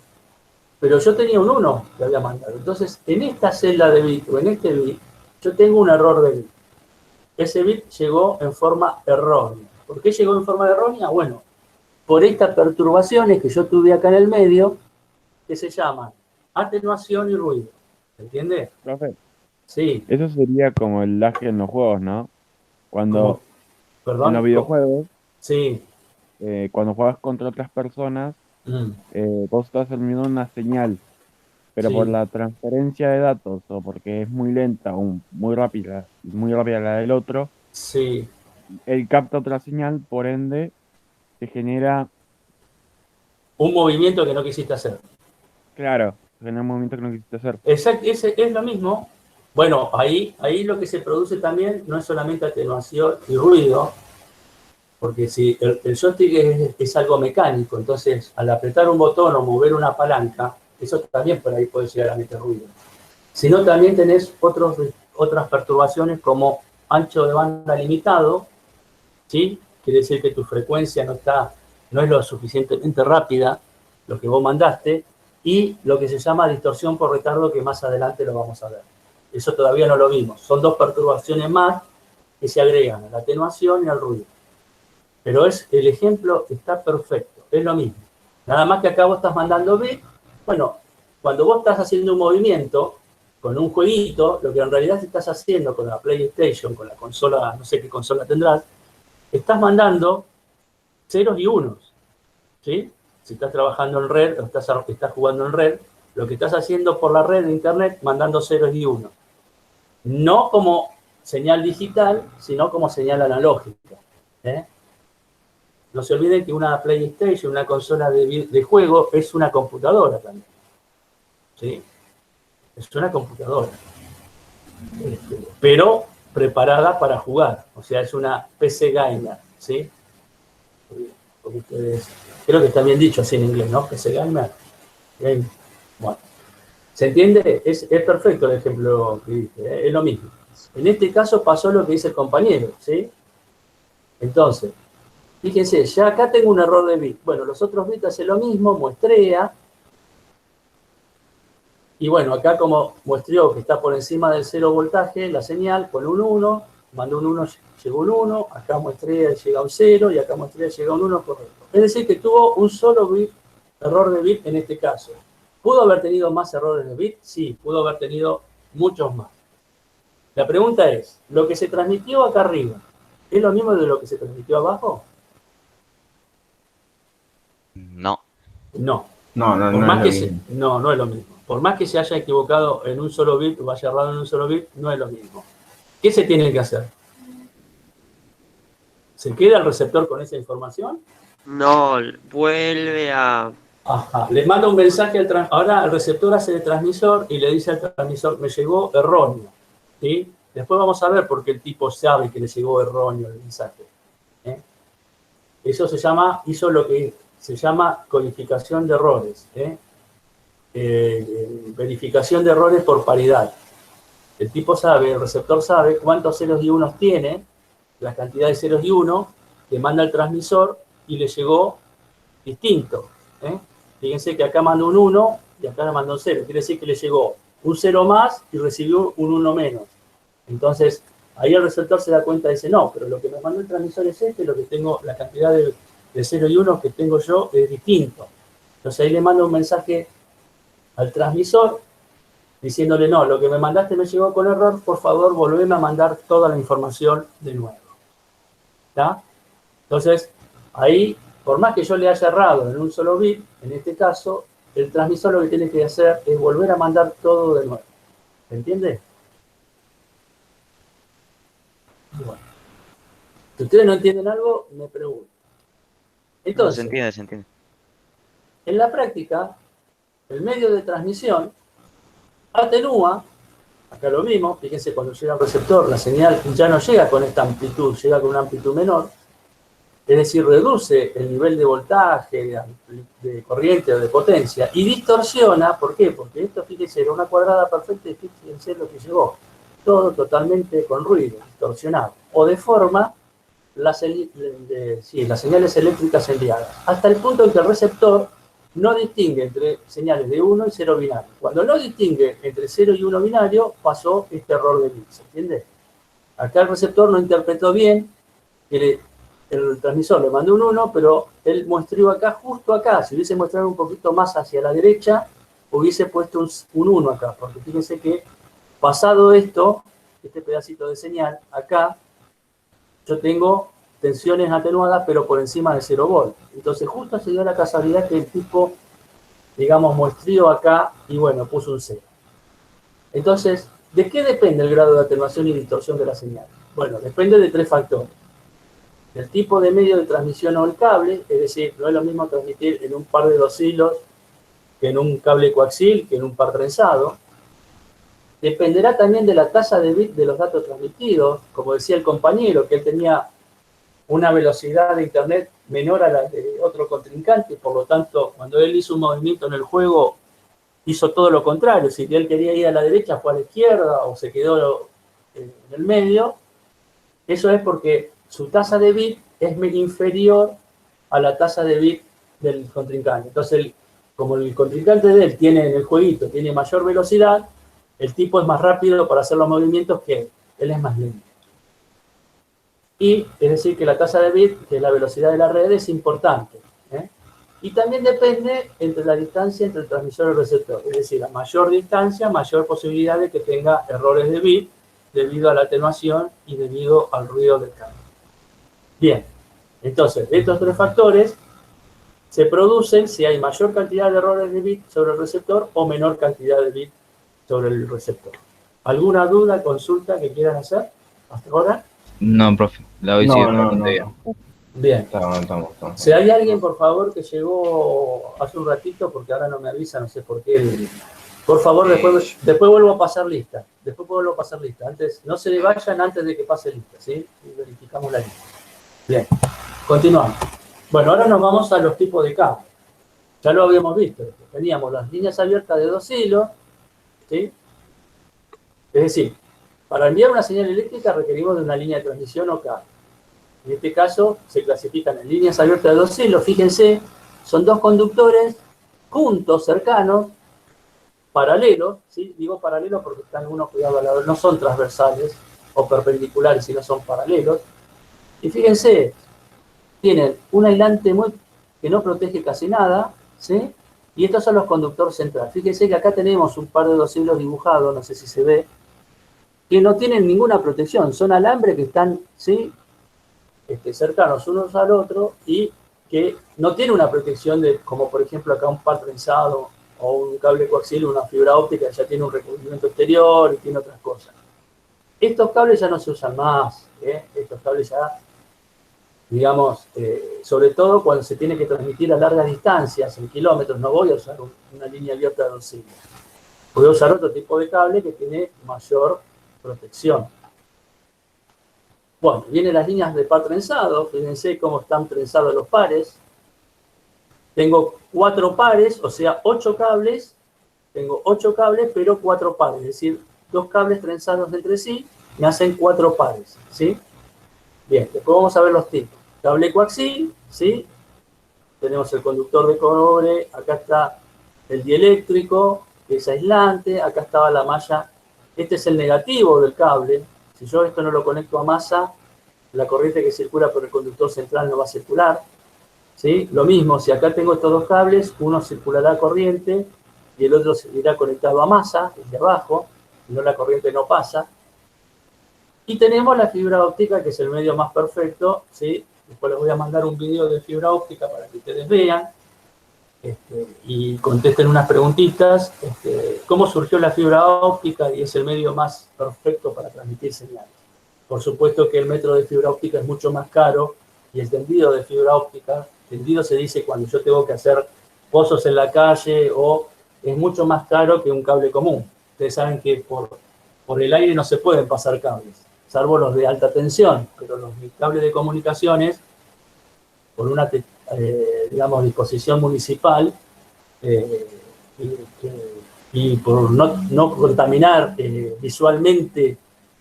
pero yo tenía un 1 que había mandado. Entonces, en esta celda de bit o en este bit, yo tengo un error de bit. Ese bit llegó en forma errónea. ¿Por qué llegó en forma errónea? Bueno, por estas perturbaciones que yo tuve acá en el medio, que se llaman atenuación y ruido. ¿Entiende? Profe, Sí. eso sería como el lag en los juegos, ¿no? Cuando ¿Perdón? en los videojuegos, Sí. cuando juegas contra otras personas, Mm. vos estás enviando una señal, pero Sí. por la transferencia de datos o porque es muy lenta o muy rápida la del otro, Sí. él capta otra señal, por ende se genera, Un movimiento que no quisiste hacer. claro, se genera un movimiento que no quisiste hacer. Exacto, es lo mismo. Bueno, ahí lo que se produce también no es solamente atenuación y ruido, porque si el joystick es algo mecánico, entonces al apretar un botón o mover una palanca, eso también por ahí puede llegar a meter ruido. Sino también tenés otras perturbaciones como ancho de banda limitado, ¿sí? Quiere decir que tu frecuencia no es lo suficientemente rápida, lo que vos mandaste, y lo que se llama distorsión por retardo, que más adelante lo vamos a ver. Eso todavía no lo vimos. Son dos perturbaciones más que se agregan a la atenuación y al ruido. Pero el ejemplo está perfecto, es lo mismo. Nada más que acá vos estás mandando bits. Bueno, cuando vos estás haciendo un movimiento con un jueguito, lo que en realidad estás haciendo con la PlayStation, con la consola, no sé qué consola tendrás, estás mandando ceros y unos, ¿sí? Si estás trabajando en red o estás jugando en red, lo que estás haciendo por la red de internet, mandando ceros y unos. No como señal digital, sino como señal analógica. No se olviden que una PlayStation, una consola de juego, es una computadora también. ¿Sí? Es una computadora. Pero preparada para jugar. O sea, es una PC gamer. ¿Sí? Porque ustedes, creo que está bien dicho así en inglés, ¿no? PC gamer. Game. Bueno. ¿Se entiende? Es perfecto el ejemplo que dije, es lo mismo. En este caso pasó lo que dice el compañero, ¿sí? Entonces, fíjense, ya acá tengo un error de bit. Bueno, los otros bits hacen lo mismo, muestrea. Y bueno, acá como muestreó que está por encima del 0 voltaje, la señal, pone un 1, mandó un 1, llegó un 1, acá muestrea y llega un 0, y acá muestrea y llega un 1, correcto. Es decir, que tuvo un solo bit, error de bit en este caso. ¿Pudo haber tenido más errores de bit? Sí, pudo haber tenido muchos más. La pregunta es, ¿lo que se transmitió acá arriba es lo mismo de lo que se transmitió abajo? No. No. No, no, Por no más es que lo se, mismo. no es lo mismo. Por más que se haya equivocado en un solo bit o haya errado en un solo bit, no es lo mismo. ¿Qué se tiene que hacer? ¿Se queda el receptor con esa información? No, vuelve a... Ajá. Le manda un mensaje al transmisor. Ahora el receptor hace de transmisor y le dice al transmisor, me llegó erróneo. ¿Sí? Después vamos a ver por qué el tipo sabe que le llegó erróneo el mensaje. ¿Eh? Eso hizo lo que se llama codificación de errores. Verificación de errores por paridad. El tipo sabe, el receptor sabe cuántos ceros y unos tiene, la cantidad de ceros y unos que manda el transmisor y le llegó distinto. Fíjense que acá mandó un 1 y acá le mandó un 0. Quiere decir que le llegó un 0 más y recibió un 1 menos. Entonces, ahí el receptor se da cuenta y dice, no, pero lo que me mandó el transmisor es este, lo que tengo, la cantidad de 0 y 1 que tengo yo es distinto. Entonces ahí le manda un mensaje al transmisor diciéndole, no, lo que me mandaste me llegó con error, por favor, volveme a mandar toda la información de nuevo. ¿Está? Entonces, ahí, por más que yo le haya errado en un solo bit, en este caso, el transmisor lo que tiene que hacer es volver a mandar todo de nuevo. ¿Se entiende? Bueno. Si ustedes no entienden algo, me preguntan. No, Entonces, se entiende, se entiende. en la práctica, el medio de transmisión atenúa, acá lo vimos, fíjense cuando llega al receptor, la señal ya no llega con esta amplitud, llega con una amplitud menor, es decir, reduce el nivel de voltaje, de corriente o de potencia, y distorsiona, ¿por qué? Porque esto, fíjense, era una cuadrada perfecta y fíjense lo que llegó, todo totalmente con ruido, distorsionado, o deforma las señales eléctricas enviadas, hasta el punto en que el receptor no distingue entre señales de 1 y 0 binario. Cuando no distingue entre 0 y 1 binario, pasó este error de bit, ¿se entiende? Acá el receptor no interpretó bien, que el transmisor le mandó un 1, pero él muestrió acá, justo acá. Si hubiese mostrado un poquito más hacia la derecha, hubiese puesto un 1 acá, porque fíjense que pasado esto, este pedacito de señal, acá, yo tengo tensiones atenuadas, pero por encima de 0 volt. Entonces justo se dio la casualidad que el tipo, digamos, muestrió acá y bueno, puso un 0. Entonces, ¿de qué depende el grado de atenuación y distorsión de la señal? Bueno, depende de 3 factores. Del tipo de medio de transmisión o el cable, es decir, no es lo mismo transmitir en un par de 2 hilos que en un cable coaxil, que en un par trenzado. Dependerá también de la tasa de bit de los datos transmitidos, como decía el compañero, que él tenía una velocidad de internet menor a la de otro contrincante, por lo tanto, cuando él hizo un movimiento en el juego, hizo todo lo contrario. Si él quería ir a la derecha, fue a la izquierda, o se quedó en el medio. Eso es porque su tasa de bit es inferior a la tasa de bit del contrincante. Entonces, como el contrincante de él tiene en el jueguito, tiene mayor velocidad, el tipo es más rápido para hacer los movimientos que él es más lento. Y es decir que la tasa de bit, que es la velocidad de la red, es importante. Y también depende entre la distancia entre el transmisor y el receptor. Es decir, a mayor distancia, mayor posibilidad de que tenga errores de bit debido a la atenuación y debido al ruido del cable. Bien, entonces, estos 3 factores se producen si hay mayor cantidad de errores de bit sobre el receptor o menor cantidad de bit sobre el receptor. ¿Alguna duda, consulta que quieran hacer hasta ahora? No, profe, la hoy sí No, no, bastante no. bien. Bien. Estamos. Si hay alguien, por favor, que llegó hace un ratito, porque ahora no me avisa, no sé por qué. Por favor, después vuelvo a pasar lista. Antes, no se le vayan antes de que pase lista, ¿sí? Y verificamos la lista. Bien, continuamos. Bueno, ahora nos vamos a los tipos de cable. Ya lo habíamos visto. Teníamos las líneas abiertas de 2 hilos, ¿sí? Es decir, para enviar una señal eléctrica requerimos de una línea de transmisión o cable. En este caso se clasifican en líneas abiertas de 2 hilos. Fíjense, son 2 conductores juntos, cercanos, paralelos, ¿sí? Digo paralelos porque están unos cuidados al lado, no son transversales o perpendiculares, sino son paralelos. Y fíjense, tienen un aislante que no protege casi nada, ¿sí? Y estos son los conductores centrales. Fíjense que acá tenemos un par de 2 hilos dibujados, no sé si se ve, que no tienen ninguna protección, son alambres que están, ¿sí? Cercanos unos al otro y que no tiene una protección de, como por ejemplo acá un par trenzado o un cable coaxial, una fibra óptica, ya tiene un recubrimiento exterior y tiene otras cosas. Estos cables ya no se usan más, estos cables ya, digamos, sobre todo cuando se tiene que transmitir a largas distancias, en kilómetros, no voy a usar una línea abierta de 200. Voy a usar otro tipo de cable que tiene mayor protección. Bueno, vienen las líneas de par trenzado, fíjense cómo están trenzados los pares. Tengo 4 pares, o sea, 8 cables. Tengo 8 cables, pero 4 pares, es decir, 2 cables trenzados entre sí me hacen 4 pares, ¿sí? Bien, después vamos a ver los tipos. Cable coaxial, ¿sí? Tenemos el conductor de cobre, acá está el dieléctrico, que es aislante, acá estaba la malla. Este es el negativo del cable. Si yo esto no lo conecto a masa, la corriente que circula por el conductor central no va a circular, ¿sí? Lo mismo, si acá tengo estos dos cables, uno circulará corriente y el otro irá conectado a masa, desde abajo, si no la corriente no pasa. Y tenemos la fibra óptica, que es el medio más perfecto, ¿sí? Después les voy a mandar un video de fibra óptica para que ustedes vean y contesten unas preguntitas. ¿Cómo surgió la fibra óptica y es el medio más perfecto para transmitir señales? Por supuesto que el metro de fibra óptica es mucho más caro y el tendido de fibra óptica, tendido se dice cuando yo tengo que hacer pozos en la calle, o es mucho más caro que un cable común. Ustedes saben que por el aire no se pueden pasar cables, salvo los de alta tensión, pero los cables de comunicaciones, por una, digamos, disposición municipal y por no contaminar visualmente,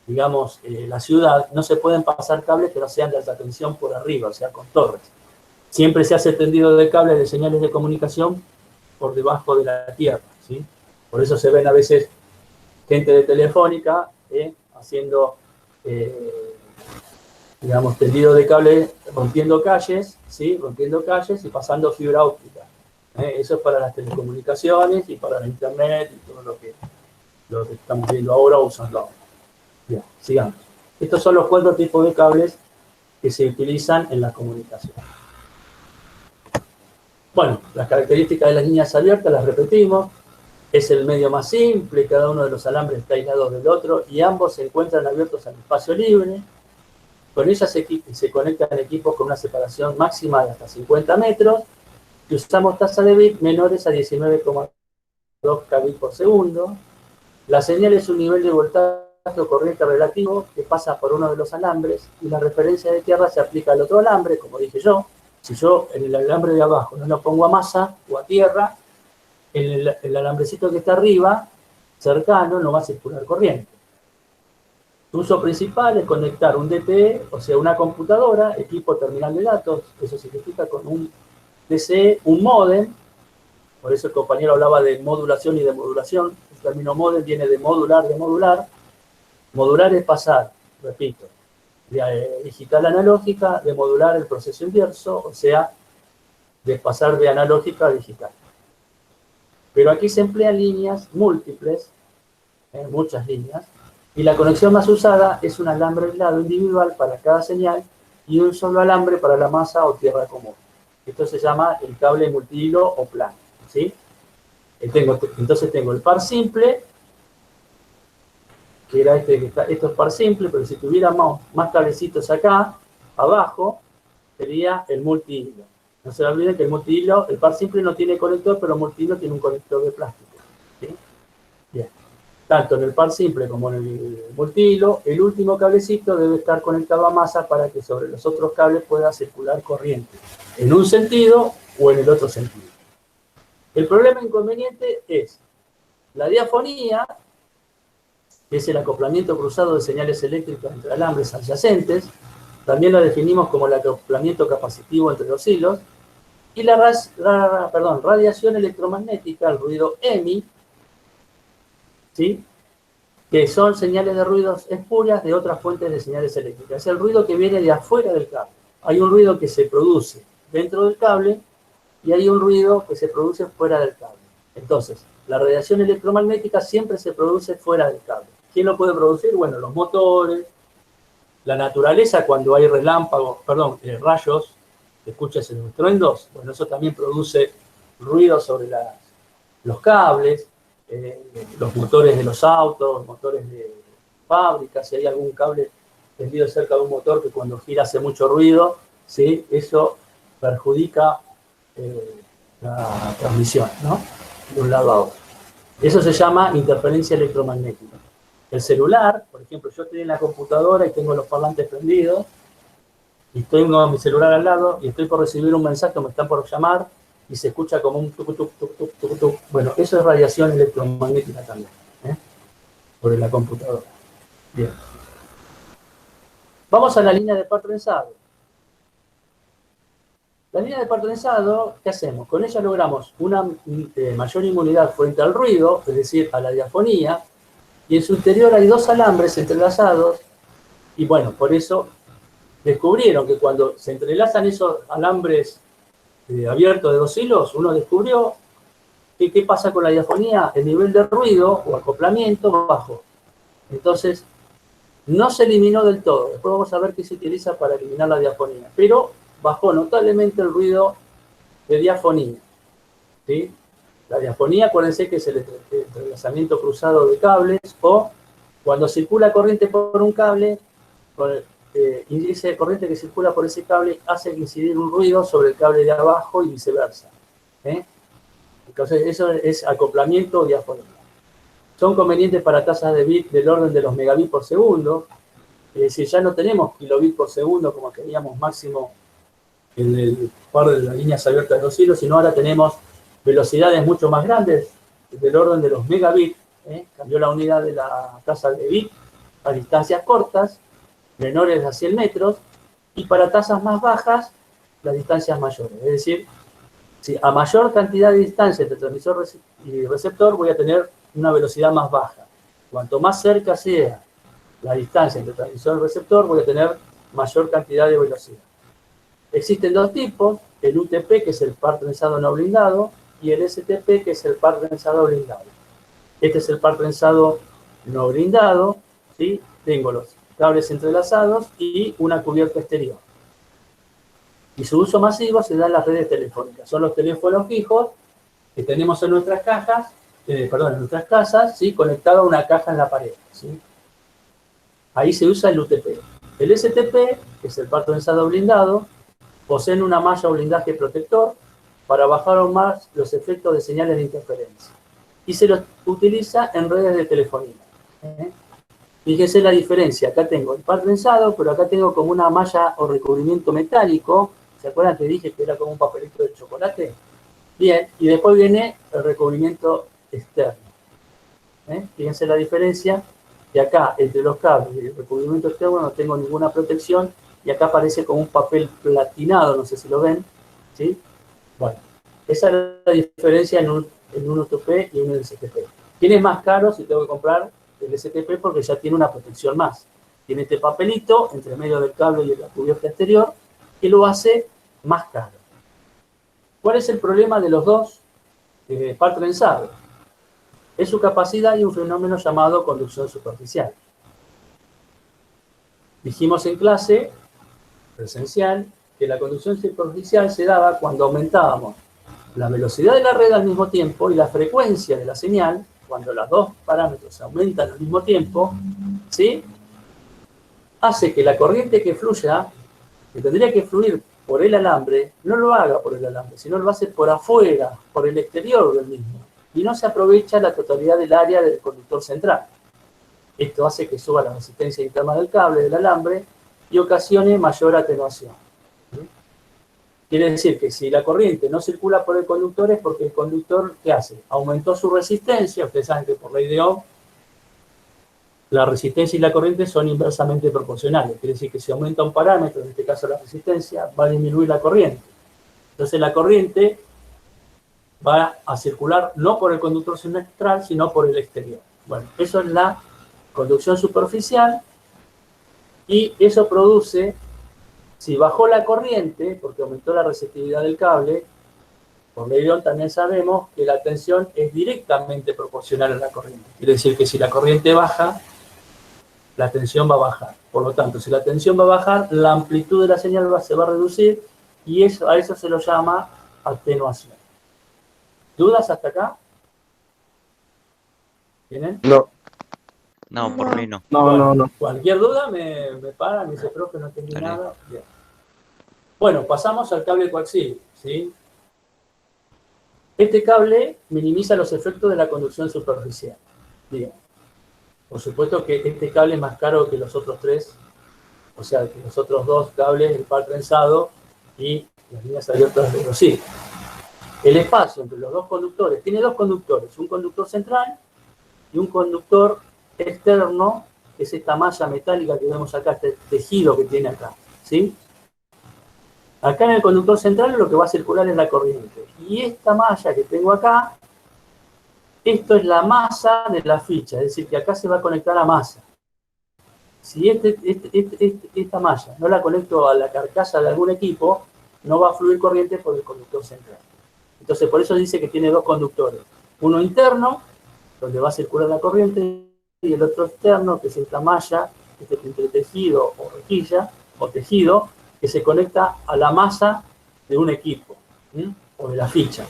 digamos, la ciudad, no se pueden pasar cables que no sean de alta tensión por arriba, o sea, con torres. Siempre se hace tendido de cables de señales de comunicación por debajo de la tierra, ¿sí? Por eso se ven a veces gente de Telefónica haciendo, digamos, tendido de cable, rompiendo calles, ¿sí? Rompiendo calles y pasando fibra óptica. Eso es para las telecomunicaciones y para la internet y todo lo que estamos viendo ahora o usando ahora. Bien, sigamos. Estos son los 4 tipos de cables que se utilizan en la comunicación. Bueno, las características de las líneas abiertas las repetimos. Es el medio más simple, cada uno de los alambres está aislado del otro y ambos se encuentran abiertos al espacio libre. Con ellas se conectan equipos con una separación máxima de hasta 50 metros y usamos tasas de bit menores a 19,2 kbps por segundo. La señal es un nivel de voltaje o corriente relativo que pasa por uno de los alambres y la referencia de tierra se aplica al otro alambre, como dije yo. Si yo en el alambre de abajo no lo pongo a masa o a tierra, el alambrecito que está arriba, cercano, no va a circular corriente. Su uso principal es conectar un DTE, o sea, una computadora, equipo terminal de datos, eso significa con un DCE, un módem, por eso el compañero hablaba de modulación y demodulación. El término módem viene de modular, de modular. Modular es pasar, repito, de digital a analógica, de modular el proceso inverso, o sea, de pasar de analógica a digital. Pero aquí se emplean líneas múltiples, muchas líneas, y la conexión más usada es un alambre aislado individual para cada señal y un solo alambre para la masa o tierra común. Esto se llama el cable multihilo o plano, ¿sí? Entonces tengo el par simple, que era esto es par simple, pero si tuviéramos más cablecitos acá, abajo, sería el multihilo. No se olviden que el multihilo, el par simple no tiene conector, pero el multihilo tiene un conector de plástico, ¿sí? Bien. Tanto en el par simple como en el multihilo, el último cablecito debe estar conectado a masa para que sobre los otros cables pueda circular corriente, en un sentido o en el otro sentido. El problema inconveniente es la diafonía, que es el acoplamiento cruzado de señales eléctricas entre alambres adyacentes. También la definimos como el acoplamiento capacitivo entre los hilos. Y la radiación electromagnética, el ruido EMI, ¿sí? Que son señales de ruidos espurias de otras fuentes de señales eléctricas. Es el ruido que viene de afuera del cable. Hay un ruido que se produce dentro del cable y hay un ruido que se produce fuera del cable. Entonces, la radiación electromagnética siempre se produce fuera del cable. ¿Quién lo puede producir? Bueno, los motores, la naturaleza cuando hay relámpagos, rayos escuchas esos estruendos, bueno, eso también produce ruido sobre los cables, los motores de los autos, motores de fábricas, si hay algún cable tendido cerca de un motor que cuando gira hace mucho ruido, ¿sí? Eso perjudica la transmisión, ¿no? De un lado a otro. Eso se llama interferencia electromagnética. El celular, por ejemplo, yo estoy en la computadora y tengo los parlantes prendidos, y tengo mi celular al lado y estoy por recibir un mensaje, me están por llamar, y se escucha como un tuc, tuc, tuc, tuc, tuc, tuc. Bueno, eso es radiación electromagnética también, por la computadora. Bien. Vamos a la línea de par trenzado. La línea de par trenzado, ¿qué hacemos? Con ella logramos una mayor inmunidad frente al ruido, es decir, a la diafonía, y en su interior hay dos alambres entrelazados, y bueno, por eso descubrieron que cuando se entrelazan esos alambres abiertos de dos hilos, uno descubrió que qué pasa con la diafonía, el nivel de ruido o acoplamiento bajó. Entonces, no se eliminó del todo. Después vamos a ver qué se utiliza para eliminar la diafonía, pero bajó notablemente el ruido de diafonía, ¿sí? La diafonía, acuérdense que es el entrelazamiento cruzado de cables, o cuando circula corriente por un cable, índice de corriente que circula por ese cable hace incidir un ruido sobre el cable de abajo y viceversa. Entonces, eso es acoplamiento o diafonía. Son convenientes para tasas de bit del orden de los megabits por segundo. Es decir, ya no tenemos kilobits por segundo como teníamos máximo en el par de las líneas abiertas de los hilos, sino ahora tenemos velocidades mucho más grandes, del orden de los megabits. Cambió la unidad de la tasa de bit a distancias cortas, menores a 100 metros, y para tasas más bajas, las distancias mayores. Es decir, si a mayor cantidad de distancia entre transmisor y receptor, voy a tener una velocidad más baja. Cuanto más cerca sea la distancia entre transmisor y receptor, voy a tener mayor cantidad de velocidad. Existen dos tipos, el UTP, que es el par trenzado no blindado, y el STP, que es el par trenzado blindado. Este es el par trenzado no blindado, ¿sí? Tengo los cables entrelazados y una cubierta exterior. Y su uso masivo se da en las redes telefónicas. Son los teléfonos fijos que tenemos en nuestras cajas, en nuestras casas, ¿sí? Conectado a una caja en la pared, ¿sí? Ahí se usa el UTP. El STP, que es el par trenzado blindado, poseen una malla o blindaje protector para bajar aún más los efectos de señales de interferencia. Y se los utiliza en redes de telefonía. Fíjese la diferencia. Acá tengo el par trenzado, pero acá tengo como una malla o recubrimiento metálico. ¿Se acuerdan que dije que era como un papelito de chocolate? Bien, y después viene el recubrimiento externo. Fíjense la diferencia. Y acá, entre los cables y el recubrimiento externo, no tengo ninguna protección. Y acá aparece como un papel platinado, no sé si lo ven. ¿Sí? Bueno, esa es la diferencia en un UTP y un STP. ¿Quién es más caro si tengo que comprar el STP? Porque ya tiene una protección más. Tiene este papelito entre medio del cable y la cubierta exterior que lo hace más caro. ¿Cuál es el problema de los dos par trenzados? Es su capacidad y un fenómeno llamado conducción superficial. Dijimos en clase presencial que la conducción superficial se daba cuando aumentábamos la velocidad de la red al mismo tiempo y la frecuencia de la señal, cuando los dos parámetros aumentan al mismo tiempo, ¿sí? Hace que la corriente que fluya, que tendría que fluir por el alambre, no lo haga por el alambre, sino lo hace por afuera, por el exterior del mismo, y no se aprovecha la totalidad del área del conductor central. Esto hace que suba la resistencia interna del cable, del alambre, y ocasione mayor atenuación. Quiere decir que si la corriente no circula por el conductor es porque el conductor, ¿qué hace? Aumentó su resistencia. Ustedes saben que por ley de Ohm, la resistencia y la corriente son inversamente proporcionales. Quiere decir que si aumenta un parámetro, en este caso la resistencia, va a disminuir la corriente. Entonces la corriente va a circular no por el conductor central, sino por el exterior. Bueno, eso es la conducción superficial y eso produce, si bajó la corriente, porque aumentó la resistividad del cable, por ley de Ohm también sabemos que la tensión es directamente proporcional a la corriente. Quiere decir que si la corriente baja, la tensión va a bajar. Por lo tanto, si la tensión va a bajar, la amplitud de la señal se va a reducir Y a eso se lo llama atenuación. ¿Dudas hasta acá? ¿Tienen? No, No, por mí no. no, Bueno, no. cualquier duda me paran, me dice, profe, no entendí Dale. nada. Bien. Bueno, pasamos al cable coaxial, ¿sí? Este cable minimiza los efectos de la conducción superficial. Bien. Por supuesto que este cable es más caro que los otros tres, o sea, que los otros dos cables, el par trenzado y las líneas abiertas de Rossi. El espacio entre los dos conductores, tiene dos conductores, un conductor central y un conductor externo, que es esta malla metálica que vemos acá, este tejido que tiene acá, ¿sí? Acá en el conductor central lo que va a circular es la corriente. Y esta malla que tengo acá, esto es la masa de la ficha, es decir, que acá se va a conectar a masa. Si esta malla no la conecto a la carcasa de algún equipo, no va a fluir corriente por el conductor central. Entonces, por eso dice que tiene dos conductores. Uno interno, donde va a circular la corriente, y el otro externo, que es esta malla, este entretejido o rejilla, o tejido, que se conecta a la masa de un equipo, ¿sí? O de la ficha.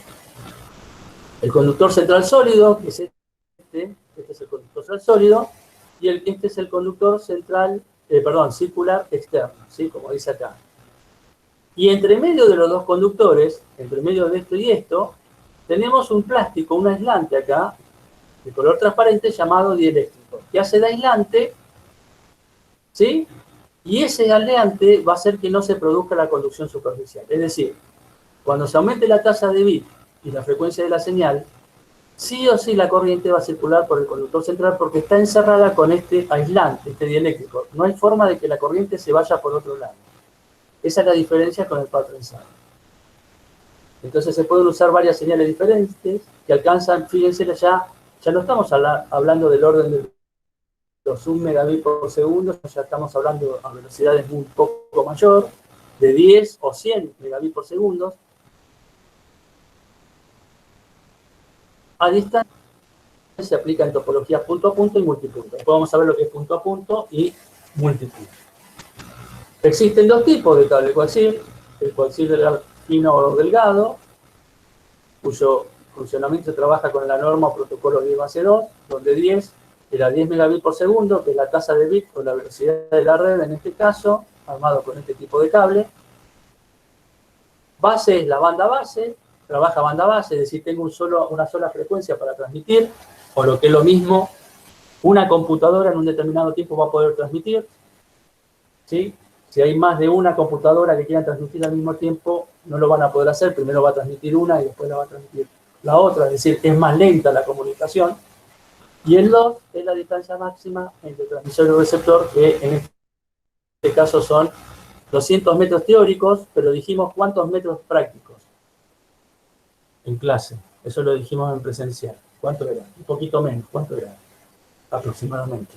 El conductor central sólido, que es este es el conductor central sólido, y este es el conductor central, circular externo, ¿sí? Como dice acá. Y entre medio de los dos conductores, entre medio de esto y esto, tenemos un plástico, un aislante acá, de color transparente, llamado dieléctrico, que hace de aislante, ¿sí? Y ese aislante va a hacer que no se produzca la conducción superficial. Es decir, cuando se aumente la tasa de bit y la frecuencia de la señal, sí o sí la corriente va a circular por el conductor central porque está encerrada con este aislante, este dieléctrico. No hay forma de que la corriente se vaya por otro lado. Esa es la diferencia con el par trenzado. Entonces se pueden usar varias señales diferentes que alcanzan, fíjense, ya no estamos hablando del orden de los 1 megabit por segundo, ya estamos hablando a velocidades un poco mayor, de 10 o 100 megabit por segundo. A distancia se aplica en topologías punto a punto y multipunto. Después vamos a ver lo que es punto a punto y multipunto. Existen dos tipos de cable coaxial, el coaxial fino o delgado, cuyo funcionamiento se trabaja con la norma o protocolo 10 base 2, donde 10 era 10 megabits por segundo, que es la tasa de bit o la velocidad de la red en este caso, armado con este tipo de cable. Base es la banda base, trabaja banda base, es decir, tengo una sola frecuencia para transmitir, o lo que es lo mismo, una computadora en un determinado tiempo va a poder transmitir, ¿sí? Si hay más de una computadora que quieran transmitir al mismo tiempo, no lo van a poder hacer, primero va a transmitir una y después la va a transmitir la otra, es decir, es más lenta la comunicación. Y el LOD es la distancia máxima entre transmisor y receptor, que en este caso son 200 metros teóricos, pero dijimos cuántos metros prácticos en clase. Eso lo dijimos en presencial. ¿Cuánto era? Un poquito menos. ¿Cuánto era? Aproximadamente.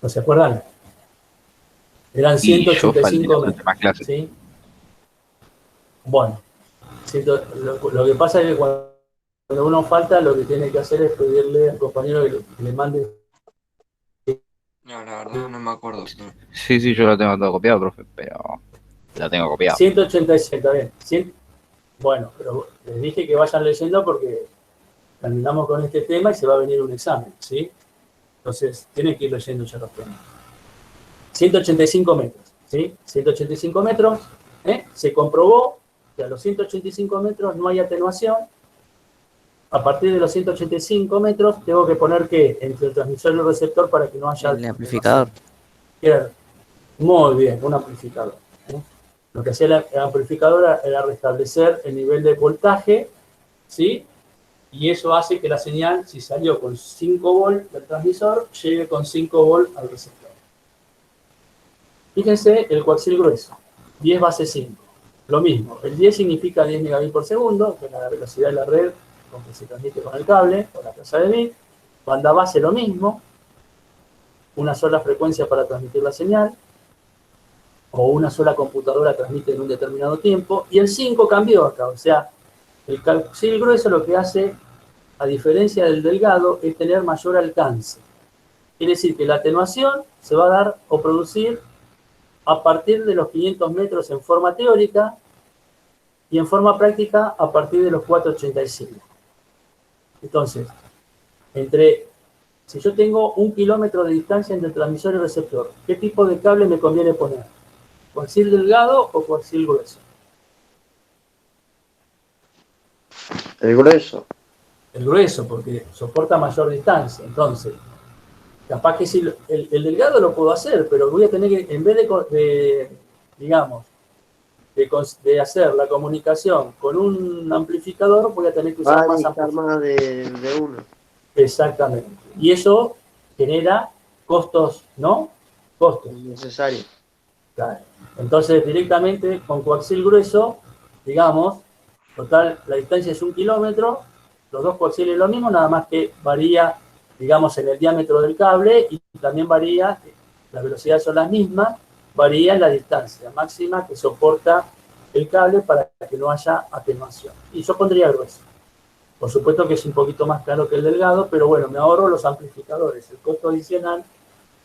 ¿No se acuerdan? Eran 185 metros. ¿Sí? Bueno, lo que pasa es que cuando uno falta, lo que tiene que hacer es pedirle al compañero que le mande. No, la verdad no me acuerdo. Sí, yo lo tengo todo copiado, profe, pero lo tengo copiado. 186, está bien. Bueno, pero les dije que vayan leyendo porque terminamos con este tema y se va a venir un examen, ¿sí? Entonces, tienen que ir leyendo ya los temas. 185 metros, ¿sí? 185 metros, se comprobó que a los 185 metros no hay atenuación. A partir de los 185 metros tengo que poner que entre el transmisor y el receptor para que no haya... El amplificador. Muy bien, un amplificador. Lo que hacía el amplificador era restablecer el nivel de voltaje, ¿sí? Y eso hace que la señal, si salió con 5 volts del transmisor, llegue con 5 volts al receptor. Fíjense el coaxial grueso, 10 base 5. Lo mismo, el 10 significa 10 megabits por segundo, que es la velocidad de la red con que se transmite con el cable, o la tasa de bit. Banda base lo mismo, una sola frecuencia para transmitir la señal, o una sola computadora transmite en un determinado tiempo, y el 5 cambió acá, o sea, el coaxial grueso lo que hace, a diferencia del delgado, es tener mayor alcance. Quiere decir que la atenuación se va a dar o producir a partir de los 500 metros en forma teórica y en forma práctica a partir de los 485. Entonces, si yo tengo 1 kilómetro de distancia entre transmisor y receptor, ¿qué tipo de cable me conviene poner? ¿Coaxil delgado o coaxil grueso? El grueso. El grueso, porque soporta mayor distancia. Entonces, capaz que si el delgado lo puedo hacer, pero voy a tener que, en vez de hacer la comunicación con un amplificador, voy a tener que Va usar a más necesitar amplificador. más de uno. Exactamente. Y eso genera costos, ¿no? Costos. Necesario. Claro. Entonces, directamente con coaxil grueso, digamos, total, la distancia es 1 kilómetro, los dos coaxiles lo mismo, nada más que varía, digamos, en el diámetro del cable y también varía, las velocidades son las mismas, varía en la distancia máxima que soporta el cable para que no haya atenuación. Y yo pondría grueso. Por supuesto que es un poquito más caro que el delgado, pero bueno, me ahorro los amplificadores, el costo adicional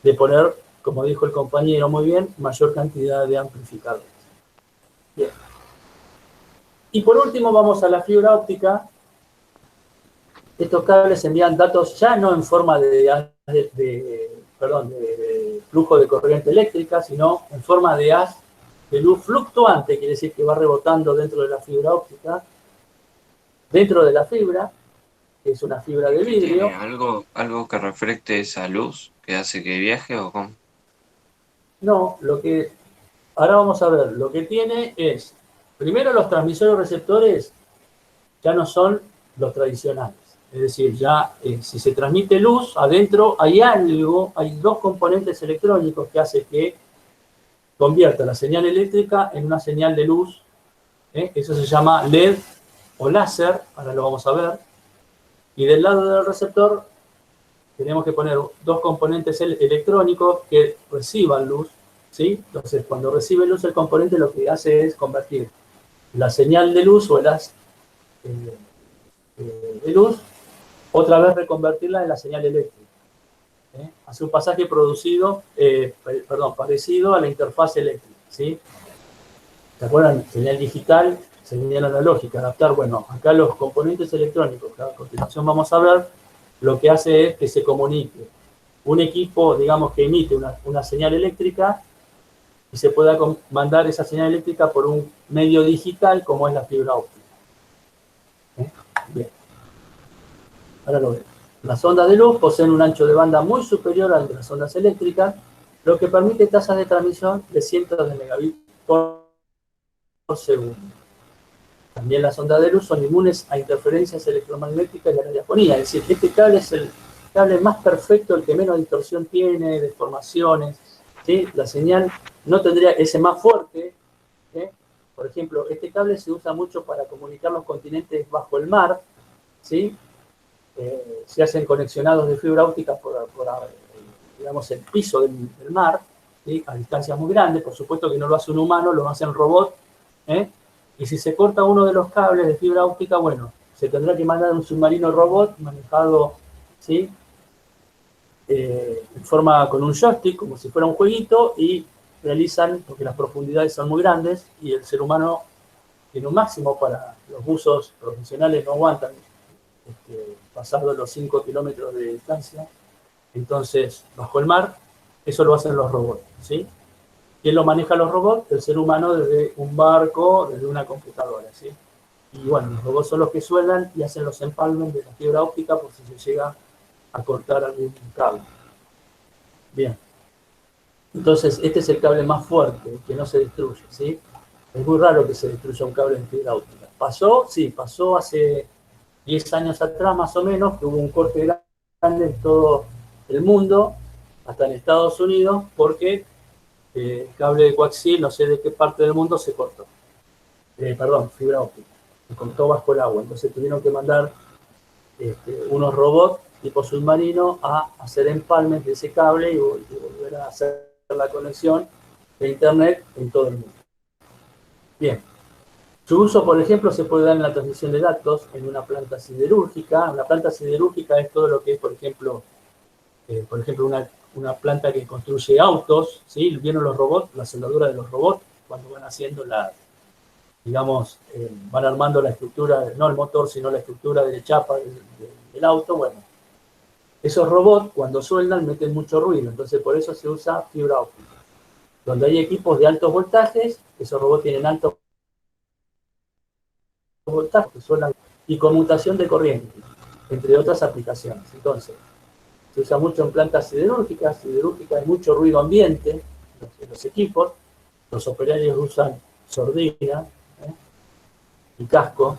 de poner, como dijo el compañero muy bien, mayor cantidad de amplificadores. Bien. Y por último vamos a la fibra óptica. Estos cables envían datos ya no en forma de flujo de corriente eléctrica, sino en forma de haz de luz fluctuante, quiere decir que va rebotando dentro de la fibra óptica, dentro de la fibra, que es una fibra de ¿Qué vidrio. tiene? ¿Algo que reflecte esa luz que hace que viaje o cómo? No, ahora vamos a ver, lo que tiene es, primero los transmisores receptores ya no son los tradicionales. Es decir, ya si se transmite luz, adentro hay dos componentes electrónicos que hace que convierta la señal eléctrica en una señal de luz. Eso se llama LED o láser, ahora lo vamos a ver. Y del lado del receptor tenemos que poner dos componentes electrónicos que reciban luz, ¿sí? Entonces, cuando recibe luz, el componente lo que hace es convertir la señal de luz o el haz de luz, otra vez reconvertirla en la señal eléctrica. Hace un pasaje parecido a la interfaz eléctrica, ¿sí? ¿Se acuerdan? Señal digital, señal analógica, adaptar. Bueno, acá los componentes electrónicos, que a continuación vamos a ver, lo que hace es que se comunique un equipo, digamos, que emite una señal eléctrica y se pueda mandar esa señal eléctrica por un medio digital como es la fibra óptica. Bien. Ahora lo vemos. Las ondas de luz poseen un ancho de banda muy superior al de las ondas eléctricas, lo que permite tasas de transmisión de cientos de megabits por segundo. También las ondas de luz son inmunes a interferencias electromagnéticas y a la radiofonía. Es decir, este cable es el cable más perfecto, el que menos distorsión tiene, deformaciones, ¿sí? La señal no tendría ese más fuerte. Por ejemplo, este cable se usa mucho para comunicar los continentes bajo el mar, ¿sí? Se hacen conexionados de fibra óptica por digamos, el piso del mar, ¿sí? A distancias muy grandes. Por supuesto que no lo hace un humano, lo hace un robot. Y si se corta uno de los cables de fibra óptica, bueno, se tendrá que mandar un submarino robot manejado, ¿sí? En forma con un joystick, como si fuera un jueguito, y realizan, porque las profundidades son muy grandes, y el ser humano tiene un máximo para los buzos profesionales, no aguantan pasado los 5 kilómetros de distancia. Entonces, bajo el mar, eso lo hacen los robots, ¿sí? ¿Quién lo maneja los robots? El ser humano desde un barco, desde una computadora, ¿sí? Y bueno, los robots son los que sueldan y hacen los empalmes de la fibra óptica por si se llega a cortar algún cable. Bien. Entonces, este es el cable más fuerte, que no se destruye, ¿sí? Es muy raro que se destruya un cable de fibra óptica. ¿Pasó? Sí, pasó hace 10 años atrás más o menos, que hubo un corte grande en todo el mundo, hasta en Estados Unidos, porque el cable de coaxil, no sé de qué parte del mundo, se cortó. Fibra óptica. Se cortó bajo el agua. Entonces tuvieron que mandar unos robots tipo submarino a hacer empalmes de ese cable y volver a hacer la conexión de internet en todo el mundo. Bien. Su uso, por ejemplo, se puede dar en la transmisión de datos en una planta siderúrgica. Una planta siderúrgica es todo lo que es, por ejemplo, una planta que construye autos, ¿sí? ¿Vieron los robots, la soldadura de los robots? Cuando van haciendo digamos, van armando la estructura, no el motor, sino la estructura de chapa del auto. Bueno, esos robots cuando sueldan meten mucho ruido, entonces por eso se usa fibra óptica. Donde hay equipos de altos voltajes, esos robots tienen altos voltajes, que sueldan, y conmutación de corriente, entre otras aplicaciones. Entonces, se usa mucho en plantas siderúrgicas hay mucho ruido ambiente en los equipos, los operarios usan sordina y casco,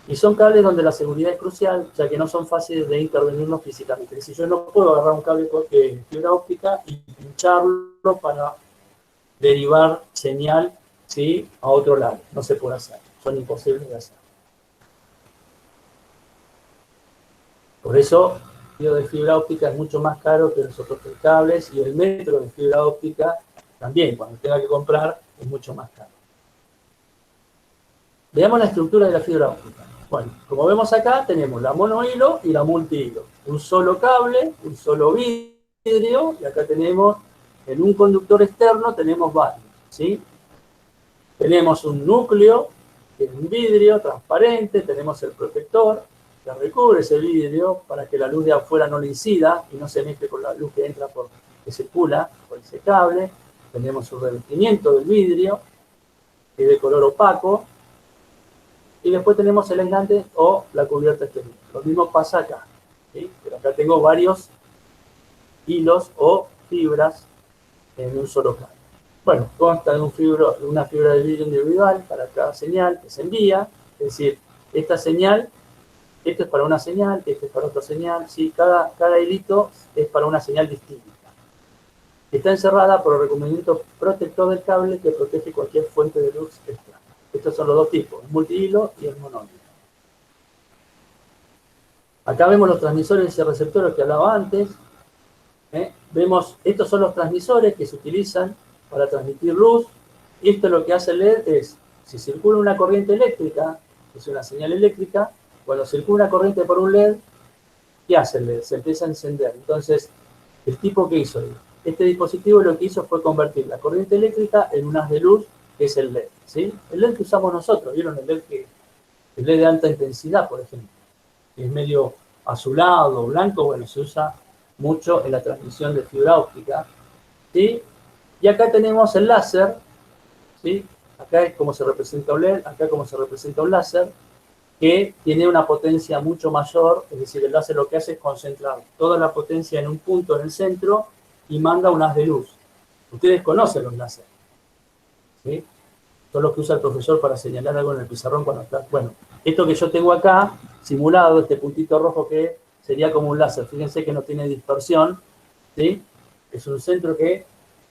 y son cables donde la seguridad es crucial, ya que no son fáciles de intervenirnos físicamente. Es decir, yo no puedo agarrar un cable de fibra óptica y pincharlo para derivar señal, ¿sí?, a otro lado. No se puede hacer, son imposibles de hacer. Por eso, el hilo de fibra óptica es mucho más caro que los otros cables, y el metro de fibra óptica también, cuando tenga que comprar, es mucho más caro. Veamos la estructura de la fibra óptica. Bueno, como vemos acá, tenemos la monohilo y la multihilo. Un solo cable, un solo vidrio, y acá tenemos, en un conductor externo, tenemos varios, ¿sí? Tenemos un núcleo, que es un vidrio transparente, tenemos el protector, que recubre ese vidrio para que la luz de afuera no le incida y no se mezcle con la luz que entra que circula por ese cable. Tenemos un revestimiento del vidrio, que es de color opaco, y después tenemos el aislante o la cubierta exterior. Lo mismo pasa acá, ¿sí? Pero acá tengo varios hilos o fibras en un solo cable. Bueno, consta de una fibra de vidrio individual para cada señal que se envía, es decir, esta señal, esto es para una señal, esto es para otra señal, ¿sí? Cada hilito es para una señal distinta. Está encerrada por el recubrimiento protector del cable que protege cualquier fuente de luz externa. Estos son los dos tipos, el multihilo y el monóhilo. Acá vemos los transmisores y receptores que hablaba antes. Vemos, estos son los transmisores que se utilizan para transmitir luz. Y esto lo que hace el LED es, si circula una corriente eléctrica, es una señal eléctrica, cuando circula una corriente por un LED, ¿qué hace el LED? Se empieza a encender. Entonces, el tipo que hizo este dispositivo lo que hizo fue convertir la corriente eléctrica en un haz de luz, que es el LED, ¿sí? El LED que usamos nosotros, ¿vieron? El LED de alta intensidad, por ejemplo, que es medio azulado, blanco, bueno, se usa mucho en la transmisión de fibra óptica, ¿sí? Y acá tenemos el láser, ¿sí? Acá es como se representa un LED, acá como se representa un láser, que tiene una potencia mucho mayor, es decir, el láser lo que hace es concentrar toda la potencia en un punto en el centro y manda un haz de luz. Ustedes conocen los láseres, ¿sí? Son los que usa el profesor para señalar algo en el pizarrón cuando está. Bueno, esto que yo tengo acá, simulado, este puntito rojo que sería como un láser, fíjense que no tiene dispersión, ¿sí? Es un centro que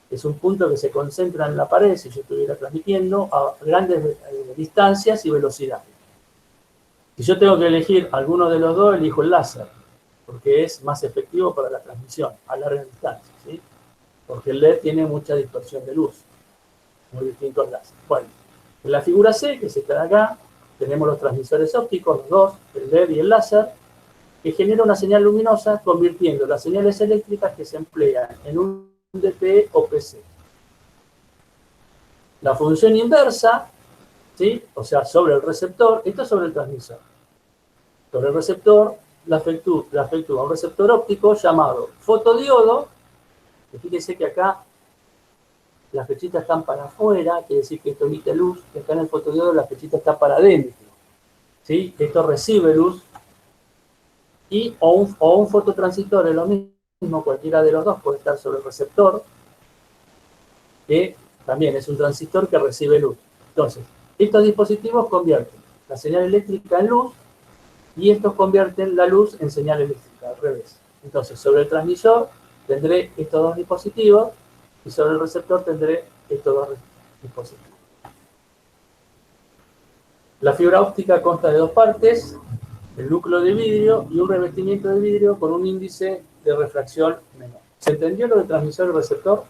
es un punto que se concentra en la pared, si yo estuviera transmitiendo, a grandes distancias y velocidades. Si yo tengo que elegir alguno de los dos, elijo el láser, porque es más efectivo para la transmisión a larga distancia, ¿sí? Porque el LED tiene mucha dispersión de luz, muy distinto al láser. Bueno, en la figura C, que es esta de acá, tenemos los transmisores ópticos, los dos, el LED y el láser, que genera una señal luminosa convirtiendo las señales eléctricas que se emplean en un DP o PC. La función inversa, ¿sí? O sea, sobre el receptor, esto es sobre el transmisor. Sobre el receptor, la efectúa un receptor óptico llamado fotodiodo, que fíjense que acá las flechitas están para afuera, quiere decir que esto emite luz, que acá en el fotodiodo la flechita está para adentro, ¿sí? Esto recibe luz, o un fototransistor es lo mismo, cualquiera de los dos puede estar sobre el receptor, que también es un transistor que recibe luz. Entonces, estos dispositivos convierten la señal eléctrica en luz y estos convierten la luz en señal eléctrica, al revés. Entonces, sobre el transmisor tendré estos dos dispositivos y sobre el receptor tendré estos dos dispositivos. La fibra óptica consta de dos partes, el núcleo de vidrio y un revestimiento de vidrio con un índice de refracción menor. ¿Se entendió lo de transmisor y receptor?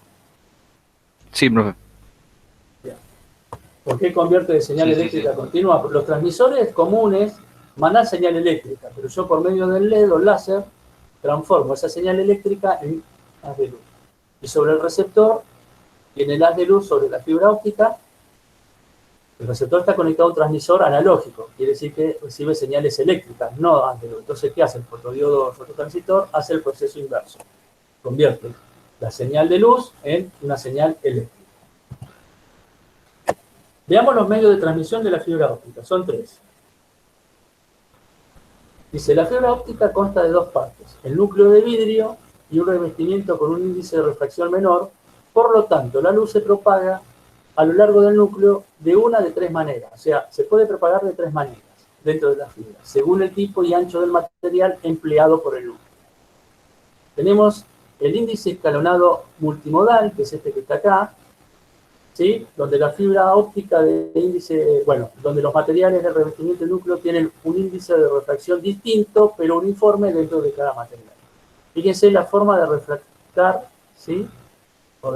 Sí, profe. ¿Por qué convierte de señal eléctrica continua? Los transmisores comunes mandan señal eléctrica, pero yo por medio del LED o láser transformo esa señal eléctrica en haz de luz. Y sobre el receptor tiene el haz de luz sobre la fibra óptica. El receptor está conectado a un transmisor analógico, quiere decir que recibe señales eléctricas, no haz de luz. Entonces, ¿qué hace el fotodiodo o fototransistor? Hace el proceso inverso. Convierte la señal de luz en una señal eléctrica. Veamos los medios de transmisión de la fibra óptica. Son 3. Dice, la fibra óptica consta de 2 partes, el núcleo de vidrio y un revestimiento con un índice de refracción menor. Por lo tanto, la luz se propaga a lo largo del núcleo de una de 3 maneras. O sea, se puede propagar de 3 maneras dentro de la fibra, según el tipo y ancho del material empleado por el núcleo. Tenemos el índice escalonado multimodal, que es este que está acá, ¿sí? Donde la fibra óptica de índice, bueno, donde los materiales de revestimiento del núcleo tienen un índice de refracción distinto, pero uniforme dentro de cada material. Fíjense la forma de refractar, ¿sí? O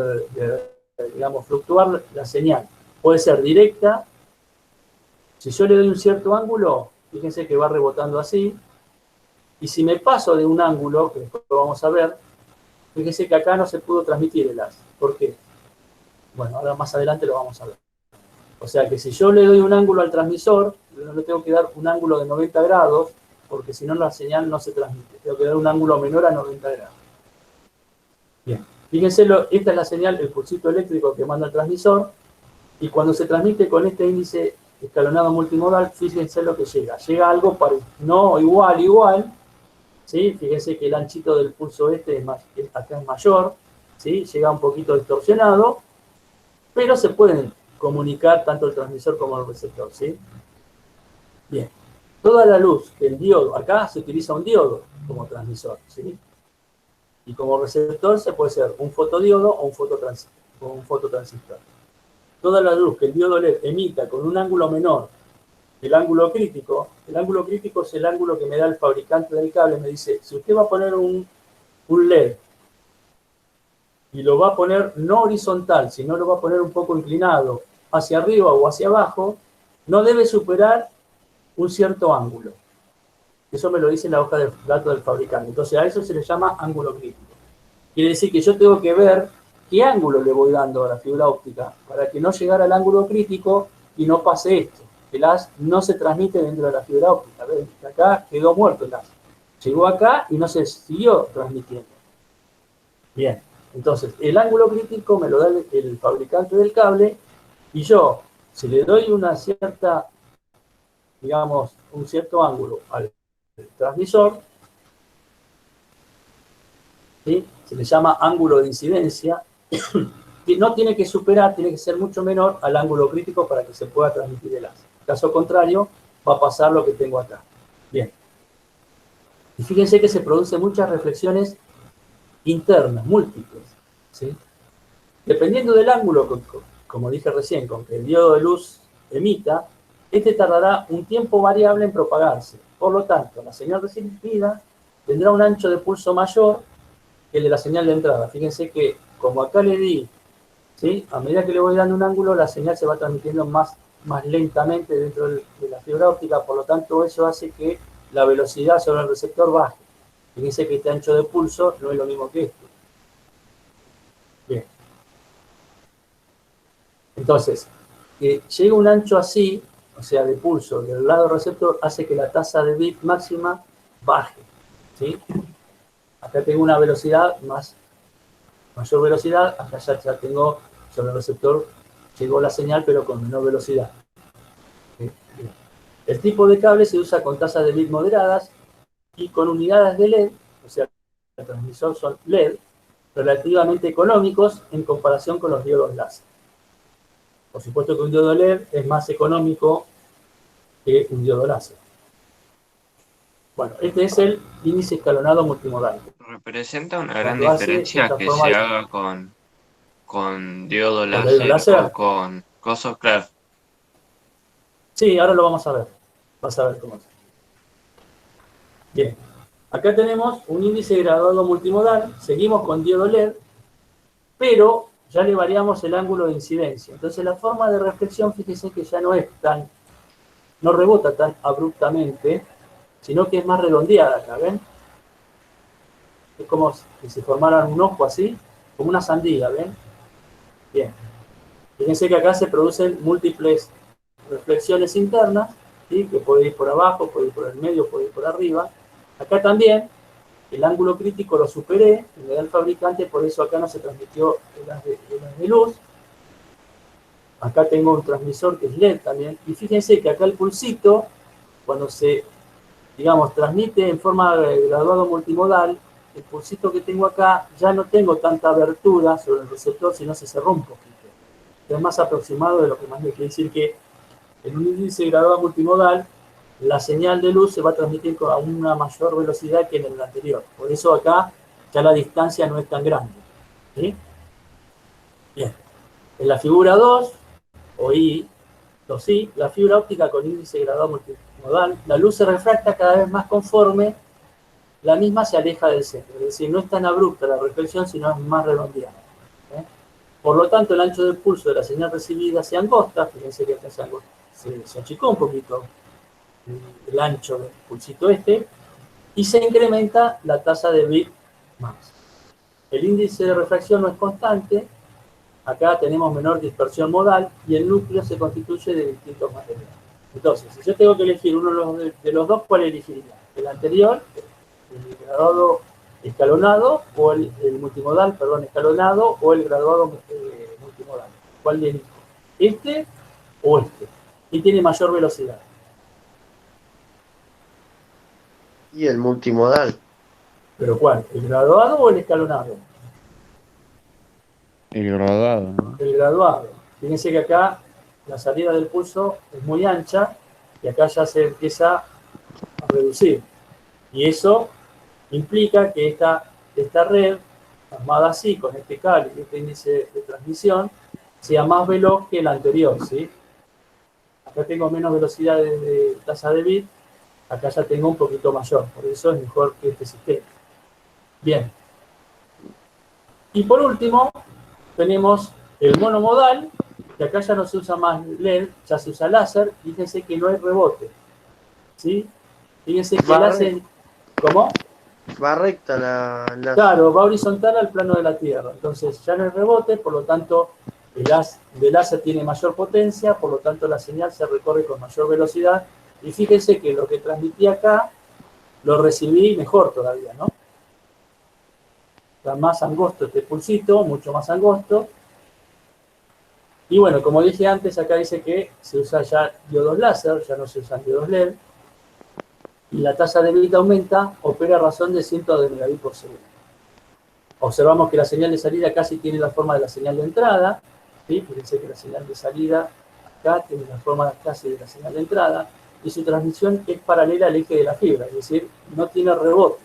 digamos, fluctuar la señal. Puede ser directa. Si yo le doy un cierto ángulo, fíjense que va rebotando así. Y si me paso de un ángulo, que después lo vamos a ver, fíjense que acá no se pudo transmitir el haz. ¿Por qué? Bueno, ahora más adelante lo vamos a ver. O sea que si yo le doy un ángulo al transmisor, yo le tengo que dar un ángulo de 90 grados, porque si no la señal no se transmite. Tengo que dar un ángulo menor a 90 grados. Bien. Fíjense, esta es la señal, el pulsito eléctrico que manda el transmisor, y cuando se transmite con este índice escalonado multimodal, fíjense lo que llega. Llega algo no igual, ¿sí? Fíjense que el anchito del pulso acá es mayor, ¿sí? Llega un poquito distorsionado, pero se pueden comunicar tanto el transmisor como el receptor, ¿sí? Bien. Toda la luz que el diodo, acá se utiliza un diodo como transmisor, ¿sí? Y como receptor se puede ser un fotodiodo o un fototransistor. Toda la luz que el diodo LED emita con un ángulo menor que el ángulo crítico es el ángulo que me da el fabricante del cable. Me dice, si usted va a poner un LED y lo va a poner no horizontal, sino lo va a poner un poco inclinado hacia arriba o hacia abajo, no debe superar un cierto ángulo. Eso me lo dice la hoja de datos del fabricante. Entonces a eso se le llama ángulo crítico. Quiere decir que yo tengo que ver qué ángulo le voy dando a la fibra óptica para que no llegara al ángulo crítico y no pase esto. El haz no se transmite dentro de la fibra óptica. ¿Ven? Acá quedó muerto el haz. Llegó acá y no se siguió transmitiendo. Bien. Entonces, el ángulo crítico me lo da el fabricante del cable y yo, si le doy una cierta, digamos, un cierto ángulo al transmisor, ¿sí? Se le llama ángulo de incidencia, que no tiene que superar, tiene que ser mucho menor al ángulo crítico para que se pueda transmitir el haz. En caso contrario, va a pasar lo que tengo acá. Bien. Y fíjense que se producen muchas reflexiones internas, múltiples, ¿sí? Dependiendo del ángulo, como dije recién, con que el diodo de luz emita, este tardará un tiempo variable en propagarse. Por lo tanto, la señal recibida tendrá un ancho de pulso mayor que el de la señal de entrada. Fíjense que, como acá le di, ¿sí? A medida que le voy dando un ángulo, la señal se va transmitiendo más lentamente dentro de la fibra óptica, por lo tanto, eso hace que la velocidad sobre el receptor baje. Fíjense que este ancho de pulso no es lo mismo que este. Bien. Entonces, que llegue un ancho así, o sea, de pulso del lado receptor, hace que la tasa de bit máxima baje, ¿sí? Acá tengo una velocidad mayor velocidad, acá ya tengo sobre el receptor, llegó la señal, pero con menor velocidad. ¿Sí? El tipo de cable se usa con tasas de bit moderadas y con unidades de LED, o sea, el transmisor son LED, relativamente económicos en comparación con los diodos láser. Por supuesto que un diodo LED es más económico que un diodo láser. Bueno, este es el índice escalonado multimodal. Representa una gran Cuando hace diferencia esta que forma se de- haga con diodo diodo láser láser? o con cosas, claro. Sí, ahora lo vamos a ver. Vas a ver cómo es. Bien. Acá tenemos un índice graduado multimodal. Seguimos con diodo LED, pero ya le variamos el ángulo de incidencia. Entonces la forma de reflexión, fíjense que ya no rebota tan abruptamente, sino que es más redondeada acá, ¿ven? Es como si se formaran un ojo así. como una sandía, ¿ven? Bien. Fíjense que acá se producen múltiples reflexiones internas, ¿sí? Que puede ir por abajo, puede ir por el medio, puede ir por arriba. Acá también el ángulo crítico lo superé, me da el fabricante, por eso acá no se transmitió el haz de luz. Acá tengo un transmisor que es LED también. Y fíjense que acá el pulsito, cuando se, digamos, transmite en forma de graduado multimodal, el pulsito que tengo acá ya no tengo tanta abertura sobre el receptor, sino se cerró un poquito. Es más aproximado de lo que más me quiere decir que en un índice graduado multimodal, la señal de luz se va a transmitir a una mayor velocidad que en el anterior. Por eso acá ya la distancia no es tan grande. ¿Sí? Bien. En la figura 2, o I, 2I, la fibra óptica con índice graduado multimodal, la luz se refracta cada vez más conforme la misma se aleja del centro. Es decir, no es tan abrupta la reflexión, sino es más redondeada. Por lo tanto, el ancho del pulso de la señal recibida se angosta. Fíjense que acá se achicó un poquito el ancho del pulsito este, y se incrementa la tasa de bit más. El índice de refracción no es constante, acá tenemos menor dispersión modal, y el núcleo se constituye de distintos materiales. Entonces, si yo tengo que elegir uno de los dos, ¿cuál elegiría? ¿El anterior, el graduado escalonado, o el multimodal, perdón, escalonado, o el graduado multimodal? ¿Cuál elijo? ¿Este o este? ¿Y tiene mayor velocidad? Y el multimodal. ¿Pero cuál? ¿El graduado o el escalonado? El graduado, ¿no? El graduado. Fíjense que acá la salida del pulso es muy ancha y acá ya se empieza a reducir. Y eso implica que esta red, armada así, con este cable y este índice de transmisión, sea más veloz que la anterior, ¿sí? Acá tengo menos velocidad de tasa de bit, acá ya tengo un poquito mayor, por eso es mejor que este sistema. Bien. Y por último, tenemos el monomodal, que acá ya no se usa más LED, ya se usa láser. Fíjense que no hay rebote, ¿sí? Fíjense que el láser... ¿Cómo? Va recta la... Claro, va horizontal al plano de la Tierra. Entonces ya no hay rebote, por lo tanto el haz de láser tiene mayor potencia, por lo tanto la señal se recorre con mayor velocidad. Y fíjense que lo que transmití acá lo recibí mejor todavía, ¿no? Está más angosto este pulsito, mucho más angosto. Y bueno, como dije antes, acá dice que se usa ya diodos láser, ya no se usan diodos LED. Y la tasa de bit aumenta, opera a razón de cientos de megabits por segundo. Observamos que la señal de salida casi tiene la forma de la señal de entrada. ¿Sí? Fíjense que la señal de salida acá tiene la forma casi de la señal de entrada. Y su transmisión es paralela al eje de la fibra, es decir, no tiene rebote.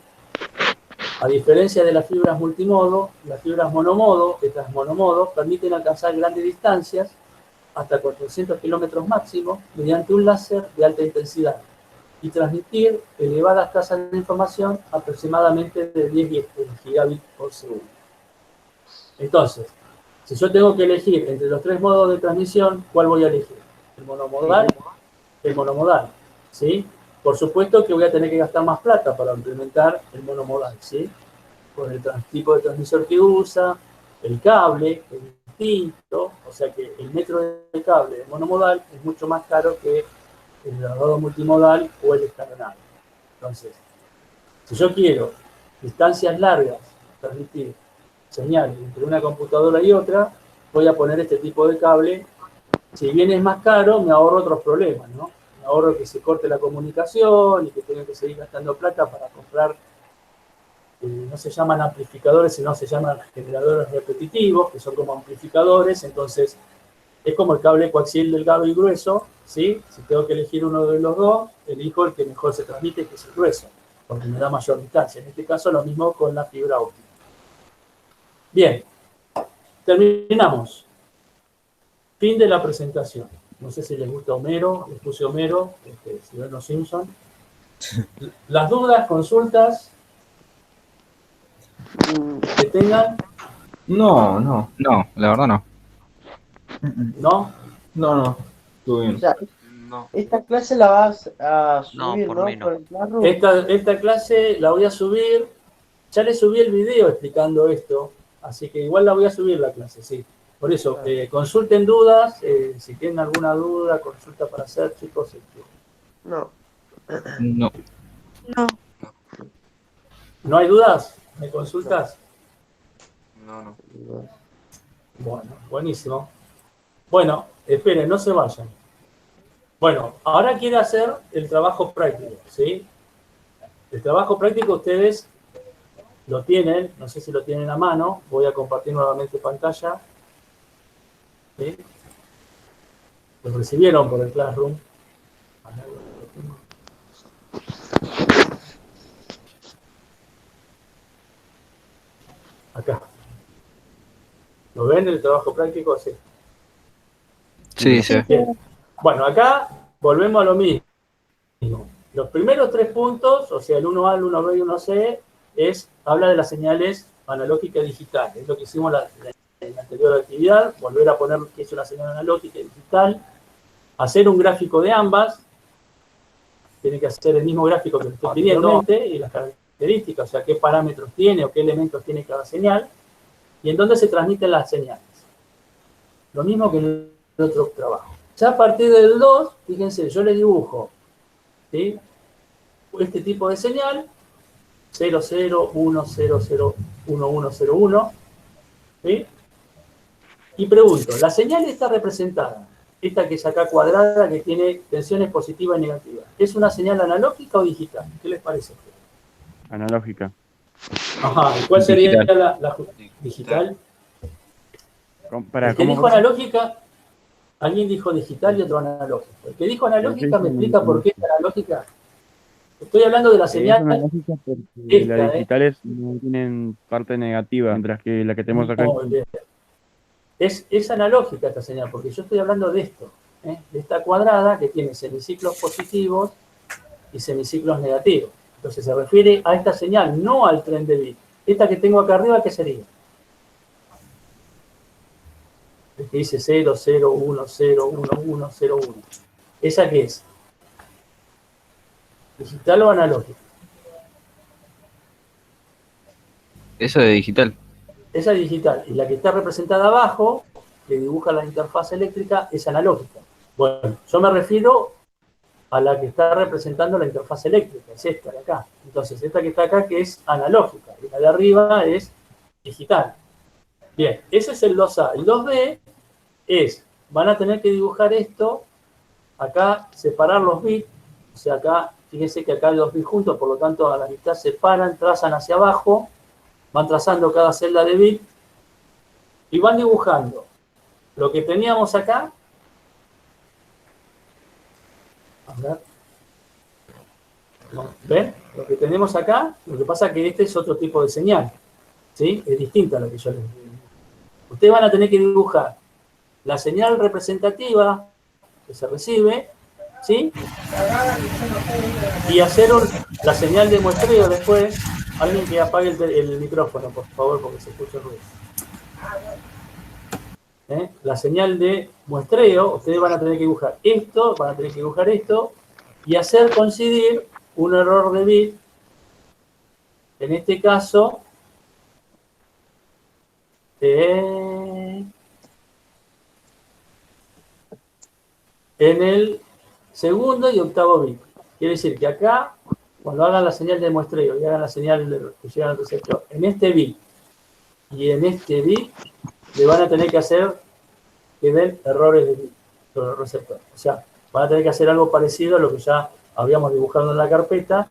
A diferencia de las fibras multimodo, las fibras monomodo, estas monomodo, permiten alcanzar grandes distancias, hasta 400 kilómetros máximo, mediante un láser de alta intensidad, y transmitir elevadas tasas de información aproximadamente de 10 gigabits por segundo. Entonces, si yo tengo que elegir entre los tres modos de transmisión, ¿cuál voy a elegir? ¿El monomodal? El monomodal, ¿sí? Por supuesto que voy a tener que gastar más plata para implementar el monomodal, ¿sí? Por el tipo de transmisor que usa, el cable es distinto, o sea que el metro de cable de monomodal es mucho más caro que el graduado multimodal o el escalonado. Entonces, si yo quiero distancias largas, transmitir señales entre una computadora y otra, voy a poner este tipo de cable. Si bien es más caro, me ahorro otros problemas, ¿no? Me ahorro que se corte la comunicación y que tenga que seguir gastando plata para comprar, no se llaman amplificadores, sino se llaman generadores repetitivos, que son como amplificadores. Entonces, es como el cable coaxial delgado y grueso, ¿sí? Si tengo que elegir uno de los dos, elijo el que mejor se transmite, que es el grueso, porque me da mayor distancia. En este caso, lo mismo con la fibra óptica. Bien, terminamos. Fin de la presentación. No sé si les gusta Homero, les puse Homero, si ven los Simpsons. Las dudas, consultas que tengan. No, no, No, la verdad no. ¿No? no, estuvo O bien. sea, No, esta clase la vas a No, subir, por ¿no? mí no. Por el Classroom. Esta clase la voy a subir. Ya les subí el video explicando esto, Así que igual la voy a subir la clase, sí. Por eso, consulten dudas, si tienen alguna duda, consulta para hacer, chicos. No. No. No. ¿No hay dudas? ¿Me consultas? No. Bueno, buenísimo. Bueno, esperen, no se vayan. Bueno, ahora quiero hacer el trabajo práctico, ¿sí? El trabajo práctico ustedes lo tienen, no sé si lo tienen a mano, voy a compartir nuevamente pantalla. ¿Sí? Lo recibieron por el Classroom. Acá. ¿Lo ven el trabajo práctico? Sí. Sí, sí. Bien. Bueno, acá volvemos a lo mismo. Los primeros 3 puntos, o sea, el 1A, el 1B y el 1C, habla de las señales analógica y digital. Es lo que hicimos en la anterior actividad, volver a poner que es una señal analógica y digital, hacer un gráfico de ambas, tiene que hacer el mismo gráfico que estoy pidiendo, y las características, o sea, qué parámetros tiene o qué elementos tiene cada señal, y en dónde se transmiten las señales. Lo mismo que en el otro trabajo. Ya a partir del 2, fíjense, yo le dibujo, ¿sí?, este tipo de señal, 0, 0, 1, 0, 0, 1, 1, 0, 1, ¿sí? Y pregunto, la señal está representada, esta que es acá cuadrada, que tiene tensiones positivas y negativas, ¿es una señal analógica o digital? ¿Qué les parece? Analógica. Ajá, ¿y cuál sería Digital. la digital? Para, El que dijo analógica, alguien dijo digital y otro analógica. El que dijo analógica me explica por qué es analógica. Estoy hablando de la Es señal analógica porque esta, las digitales no tienen parte negativa, mientras que la que tenemos acá es analógica esta señal, porque yo estoy hablando de esto, de esta cuadrada que tiene semiciclos positivos y semiciclos negativos. Entonces se refiere a esta señal, no al tren de bit. Esta que tengo acá arriba, ¿qué sería? El que dice 0, 0, 1, 0, 1, 1, 0, 1. ¿Esa qué es? ¿Digital o analógica? Eso de digital. Esa es digital. Y la que está representada abajo, que dibuja la interfaz eléctrica, es analógica. Bueno, yo me refiero a la que está representando la interfaz eléctrica, es esta de acá. Entonces, esta que está acá, que es analógica, y la de arriba es digital. Bien, ese es el 2A. El 2B van a tener que dibujar esto, acá separar los bits, o sea, acá, fíjense que acá hay 2 bits juntos, por lo tanto a la mitad se separan, trazan hacia abajo, van trazando cada celda de bit, y van dibujando lo que teníamos acá. A ver. ¿Ven? Lo que tenemos acá, lo que pasa es que este es otro tipo de señal, ¿sí? Es distinta a lo que yo les digo. Ustedes van a tener que dibujar la señal representativa que se recibe, ¿sí? Y hacer la señal de muestreo después. Alguien que apague el micrófono, por favor, porque se escucha el ruido. La señal de muestreo, ustedes van a tener que dibujar esto, van a tener que dibujar esto, y hacer coincidir un error de bit, en este caso, en el segundo y octavo bit. Quiere decir que acá, cuando hagan la señal de muestreo y hagan la señal que llega al receptor, en este bit y en este bit, le van a tener que hacer que den errores de bit sobre el receptor. O sea, van a tener que hacer algo parecido a lo que ya habíamos dibujado en la carpeta,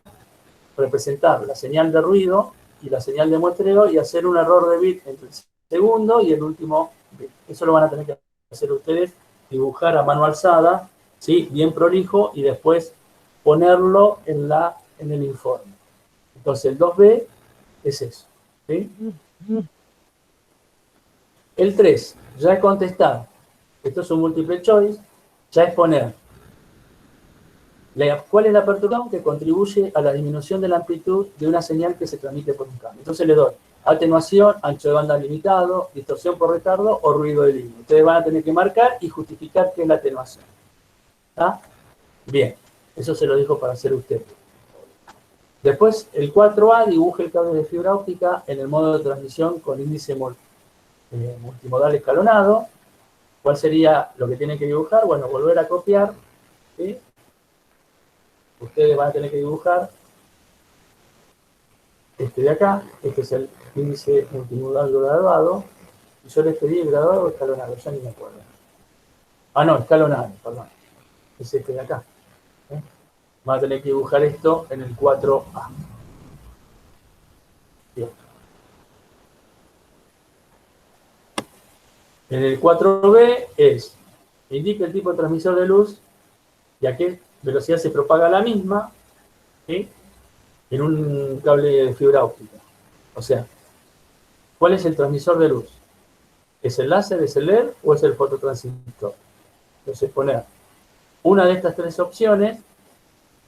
representar la señal de ruido y la señal de muestreo y hacer un error de bit entre el segundo y el último bit. Eso lo van a tener que hacer ustedes, dibujar a mano alzada, ¿sí?, bien prolijo, y después ponerlo en el informe. Entonces el 2B es eso, ¿sí? El 3, ya es contestar. Esto es un multiple choice, ya es poner cuál es la perturbación que contribuye a la disminución de la amplitud de una señal que se transmite por un cambio. Entonces le doy atenuación, ancho de banda limitado, distorsión por retardo o ruido de línea. Ustedes van a tener que marcar y justificar qué es la atenuación. ¿Está? Bien, eso se lo dijo para hacer usted. Después, el 4A dibuja el cable de fibra óptica en el modo de transmisión con índice multimodal escalonado. ¿Cuál sería lo que tienen que dibujar? Bueno, volver a copiar, ¿sí? Ustedes van a tener que dibujar este de acá. Este es el índice multimodal graduado. Y yo les pedí el graduado o escalonado, ya ni me acuerdo. Ah, no, escalonado, perdón. Es este de acá. Van a tener que dibujar esto en el 4A. Bien. En el 4B indica el tipo de transmisor de luz y a qué velocidad se propaga la misma, ¿sí? En un cable de fibra óptica. O sea, ¿cuál es el transmisor de luz? ¿Es el láser, es el LED o es el fototransistor? Entonces poner una de estas tres opciones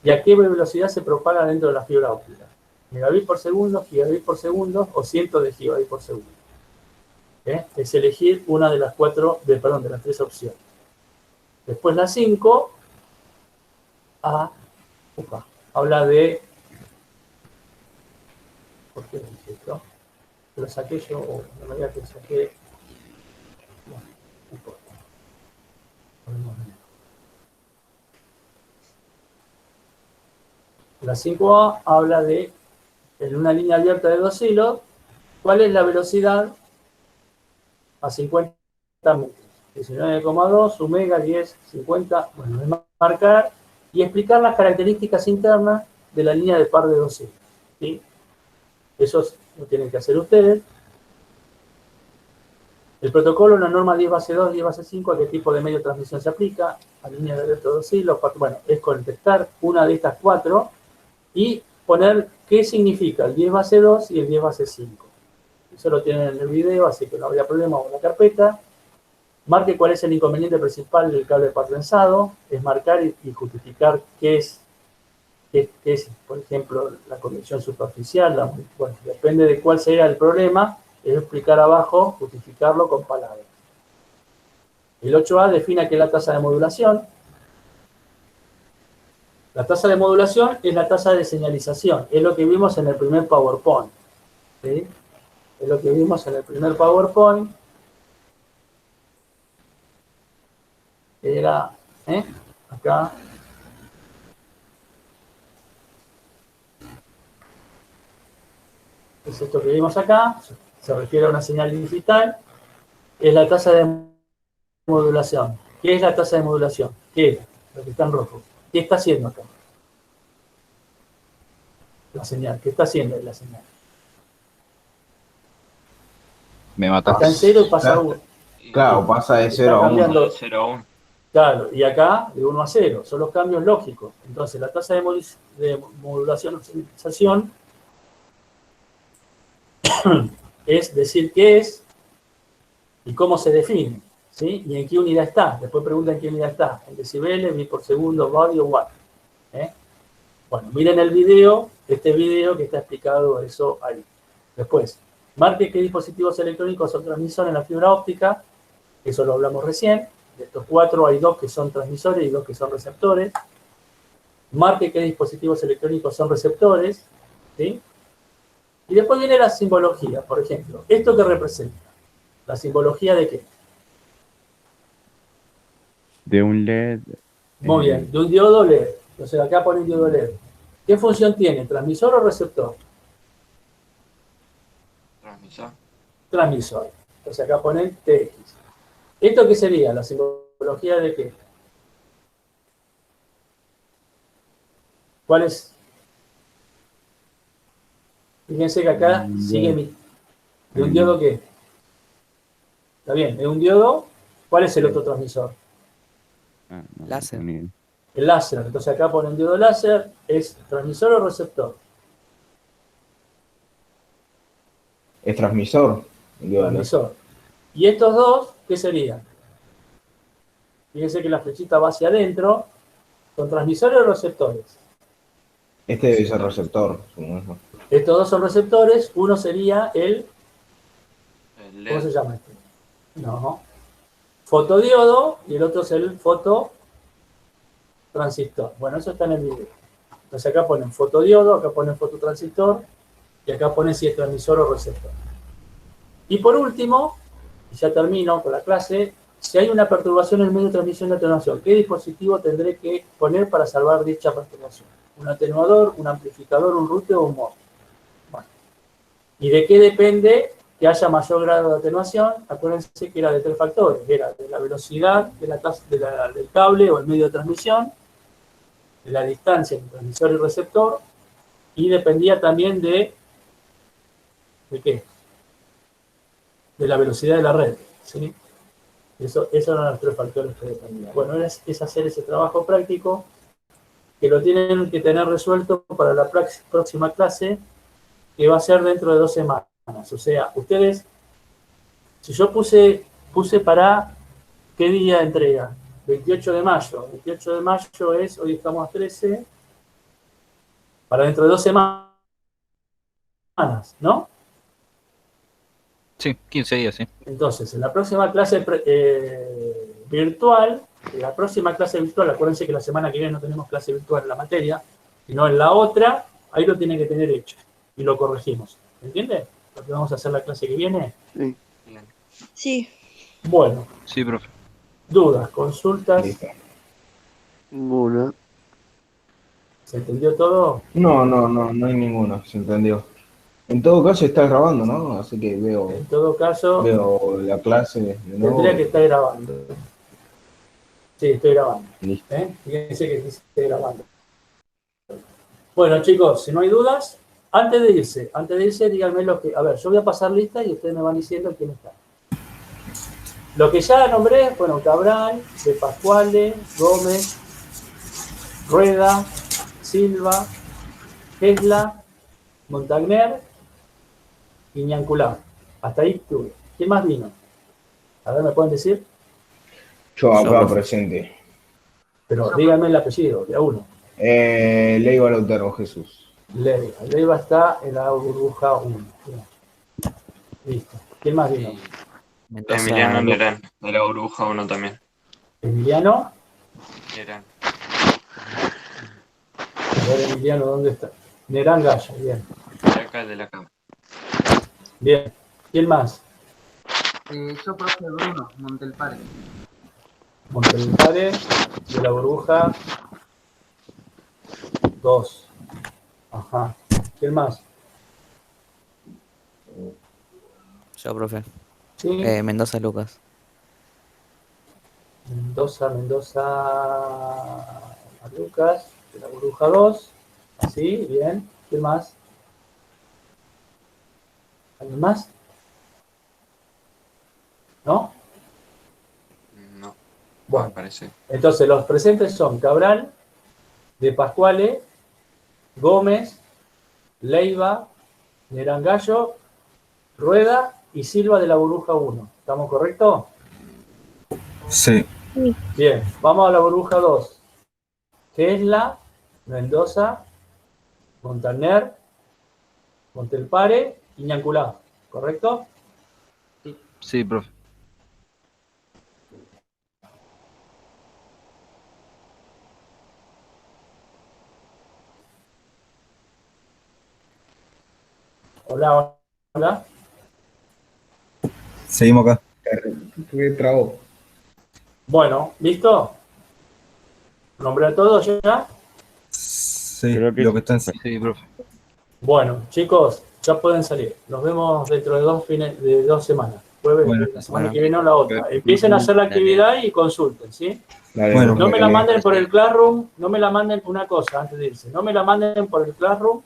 y a qué velocidad se propaga dentro de la fibra óptica. Megabit por segundo, gigabit por segundo o cientos de gigabit por segundo. Es elegir una de las de las tres opciones. Después la 5 habla de... ¿Por qué dije esto? ¿Lo saqué yo o la manera que lo saqué? No importa. La 5A habla de, en una línea abierta de 2 hilos, ¿cuál es la velocidad a 50 metros? 19,2, omega 10, 50, bueno, es marcar y explicar las características internas de la línea de par de 2 hilos, ¿sí? Eso lo tienen que hacer ustedes. El protocolo, la norma 10 base 2, 10 base 5, ¿a qué tipo de medio de transmisión se aplica? A línea de abierto de 2 hilos, bueno, es contestar una de estas 4 y poner qué significa el 10 base 2 y el 10 base 5. Eso lo tienen en el video, así que no habría problema con la carpeta. Marque cuál es el inconveniente principal del cable de par trenzado. Es marcar y justificar qué es, por ejemplo, la conexión superficial. Bueno, depende de cuál sea el problema, es explicar abajo, justificarlo con palabras. El 8A define qué es la tasa de modulación. La tasa de modulación es la tasa de señalización. Es lo que vimos en el primer PowerPoint, ¿sí? Es lo que vimos en el primer PowerPoint. Era, acá. Es esto que vimos acá. Se refiere a una señal digital. Es la tasa de modulación. ¿Qué es la tasa de modulación? ¿Qué es? Lo que está en rojo. ¿Qué está haciendo acá? La señal. ¿Qué está haciendo la señal? Me mataste. Está en 0 y pasa a 1. Claro, pasa de 0 a 1. cambiando. 0 a 1. Claro, y acá de 1 a 0. Son los cambios lógicos. Entonces, la tasa de modulación o señalización es decir qué es y cómo se define, ¿sí? Y en qué unidad está. Después preguntan en qué unidad está. En decibeles, bit por segundo, baud o watt. Bueno, miren el video, este video que está explicado eso ahí. Después, marque qué dispositivos electrónicos son transmisores en la fibra óptica. Eso lo hablamos recién. De estos 4 hay 2 que son transmisores y 2 que son receptores. Marque qué dispositivos electrónicos son receptores, ¿sí? Y después viene la simbología, por ejemplo. ¿Esto qué representa? ¿La simbología de qué? De un LED. Muy bien, de un diodo LED. Entonces acá pone un diodo LED. ¿Qué función tiene? ¿Transmisor o receptor? Transmisor. Transmisor. Entonces acá ponen TX. ¿Esto qué sería? ¿La simbología de qué? ¿Cuál es? Fíjense que acá sigue mi... ¿De un diodo qué? Está bien, de un diodo, ¿cuál es el otro transmisor? Láser. El láser. Entonces acá ponen diodo láser, ¿es transmisor o receptor? Es transmisor. Transmisor. ¿Y estos dos qué serían? Fíjense que la flechita va hacia adentro. ¿Son transmisores o receptores? Este debe ser receptor. Estos dos son receptores. Uno sería el... ¿Cómo se llama este? No. Fotodiodo y el otro es el fototransistor. Bueno, eso está en el video. Entonces acá ponen fotodiodo, acá ponen fototransistor y acá ponen si es transmisor o receptor. Y por último, y ya termino con la clase, si hay una perturbación en el medio de transmisión de atenuación, ¿qué dispositivo tendré que poner para salvar dicha perturbación? ¿Un atenuador, un amplificador, un ruteo o un MOS? Bueno. ¿Y de qué depende que haya mayor grado de atenuación? Acuérdense que era de 3 factores. Era de la velocidad del cable o el medio de transmisión, de la distancia entre transmisor y receptor, y dependía también ¿de qué? De la velocidad de la red, ¿sí? Esos eran los 3 factores que dependían. Bueno, es hacer ese trabajo práctico que lo tienen que tener resuelto para la próxima clase, que va a ser dentro de 2 semanas. O sea, ustedes, si yo puse para qué día de entrega, 28 de mayo. 28 de mayo es, hoy estamos a 13, para dentro de 2 semanas, ¿no? Sí, 15 días, sí. Entonces, en la próxima clase virtual, acuérdense que la semana que viene no tenemos clase virtual en la materia, sino en la otra, ahí lo tienen que tener hecho y lo corregimos. ¿Entiende? Lo que vamos a hacer la clase que viene. Sí. Sí. Bueno, Sí, profe. dudas, consultas, Listo. Ninguna. ¿se entendió todo? No hay ninguno, se entendió. En todo caso está grabando, ¿no? Así que En todo caso, veo la clase de tendría nuevo. que estar grabando. Sí, estoy grabando. Listo. Fíjense que sí estoy grabando. Bueno, chicos, si no hay dudas, antes de irse, díganme lo que. A ver, yo voy a pasar lista y ustedes me van diciendo quién está. Lo que ya nombré fueron Cabral, De Pascuale, Gómez, Rueda, Silva, Gesla, Montagner y Ñanculá. Hasta ahí tuve. ¿Quién más vino? A ver, ¿me pueden decir? Yo acá profe. presente. Pero díganme el apellido, de a uno. Leiva Lautaro Jesús. Leiva. Leiva está en la burbuja 1. Listo. ¿Quién más vino? Y Mendoza, Emiliano Lucas. Lerán, de la burbuja 1 también. Emiliano. Lerán. A ver, Emiliano, ¿dónde está? Nerán Gallo, bien. De acá, de la cama. Bien. ¿Quién más? Yo, profe Bruno, Montelpare. Montelpare, de la burbuja 2. Ajá. ¿Quién más? Yo, profe. Sí. Mendoza, Lucas. Mendoza, a Lucas, de la burbuja 2. Así, bien. ¿Quién más? ¿Alguien más? ¿No? No, Bueno, parece. entonces los presentes son Cabral, De Pascuale, Gómez, Leiva, Nerangallo, Rueda y Silva de la burbuja 1. ¿Estamos correctos? Sí. Bien, vamos a la burbuja 2. Gesla, Mendoza, Montaner, Montelpare y Ñanculá. ¿Correcto? Sí, profe. Hola, hola. Seguimos acá. ¿Qué trabó? Bueno, ¿listo? ¿Nombré a todos ya? Sí, Creo que lo sí, que está en profe. Sí, profe. Bueno, chicos, ya pueden salir. Nos vemos dentro de 2 semanas. Jueves, Bueno. la semana Bueno. que viene o la otra. Empiecen a hacer la actividad y consulten, ¿sí? Dale, Bueno. No me la profe. manden por el Classroom, no me la manden una cosa antes de irse. No me la manden por el Classroom.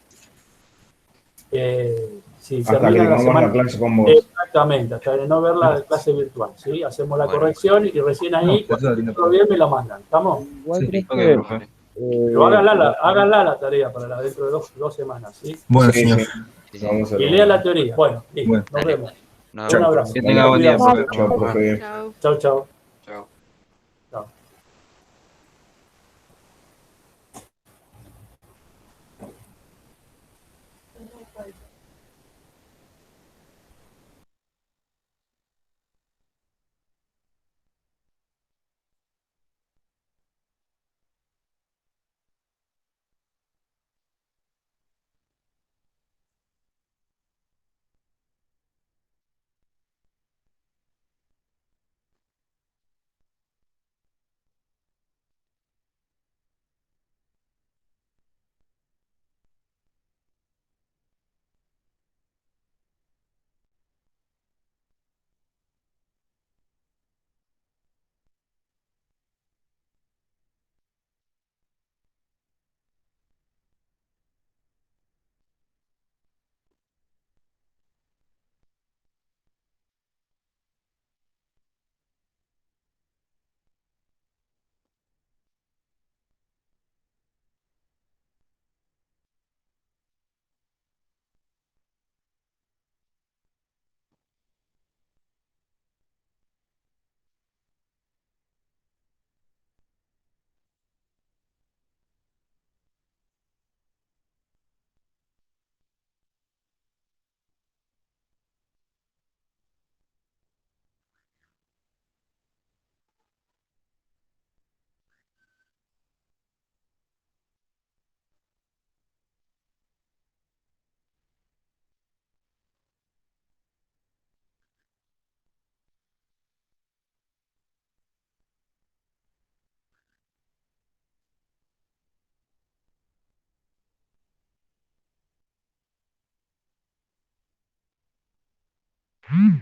Si Hasta que termina la tengamos semana. la clase con vos. Exactamente, hasta de no ver la clase virtual, ¿sí? Hacemos la Bueno. corrección y recién ahí, No, cuando eso esté no todo bien, me la mandan. ¿Estamos? Igual, Sí. Ok, profe, profe. Pero háganla la tarea para dentro de 2 semanas, ¿sí? Bueno, Sí, señor. sí. Sí, sí. Vamos a Y hacer. lean la teoría. Bueno, listo, Bueno. nos Dale. vemos. Nos Un vemos, abrazo. profe. Que tenga buen día, Cuídense. profe. Chao, profe. Chao. Chau, chau. Chao. Chau. Hmm.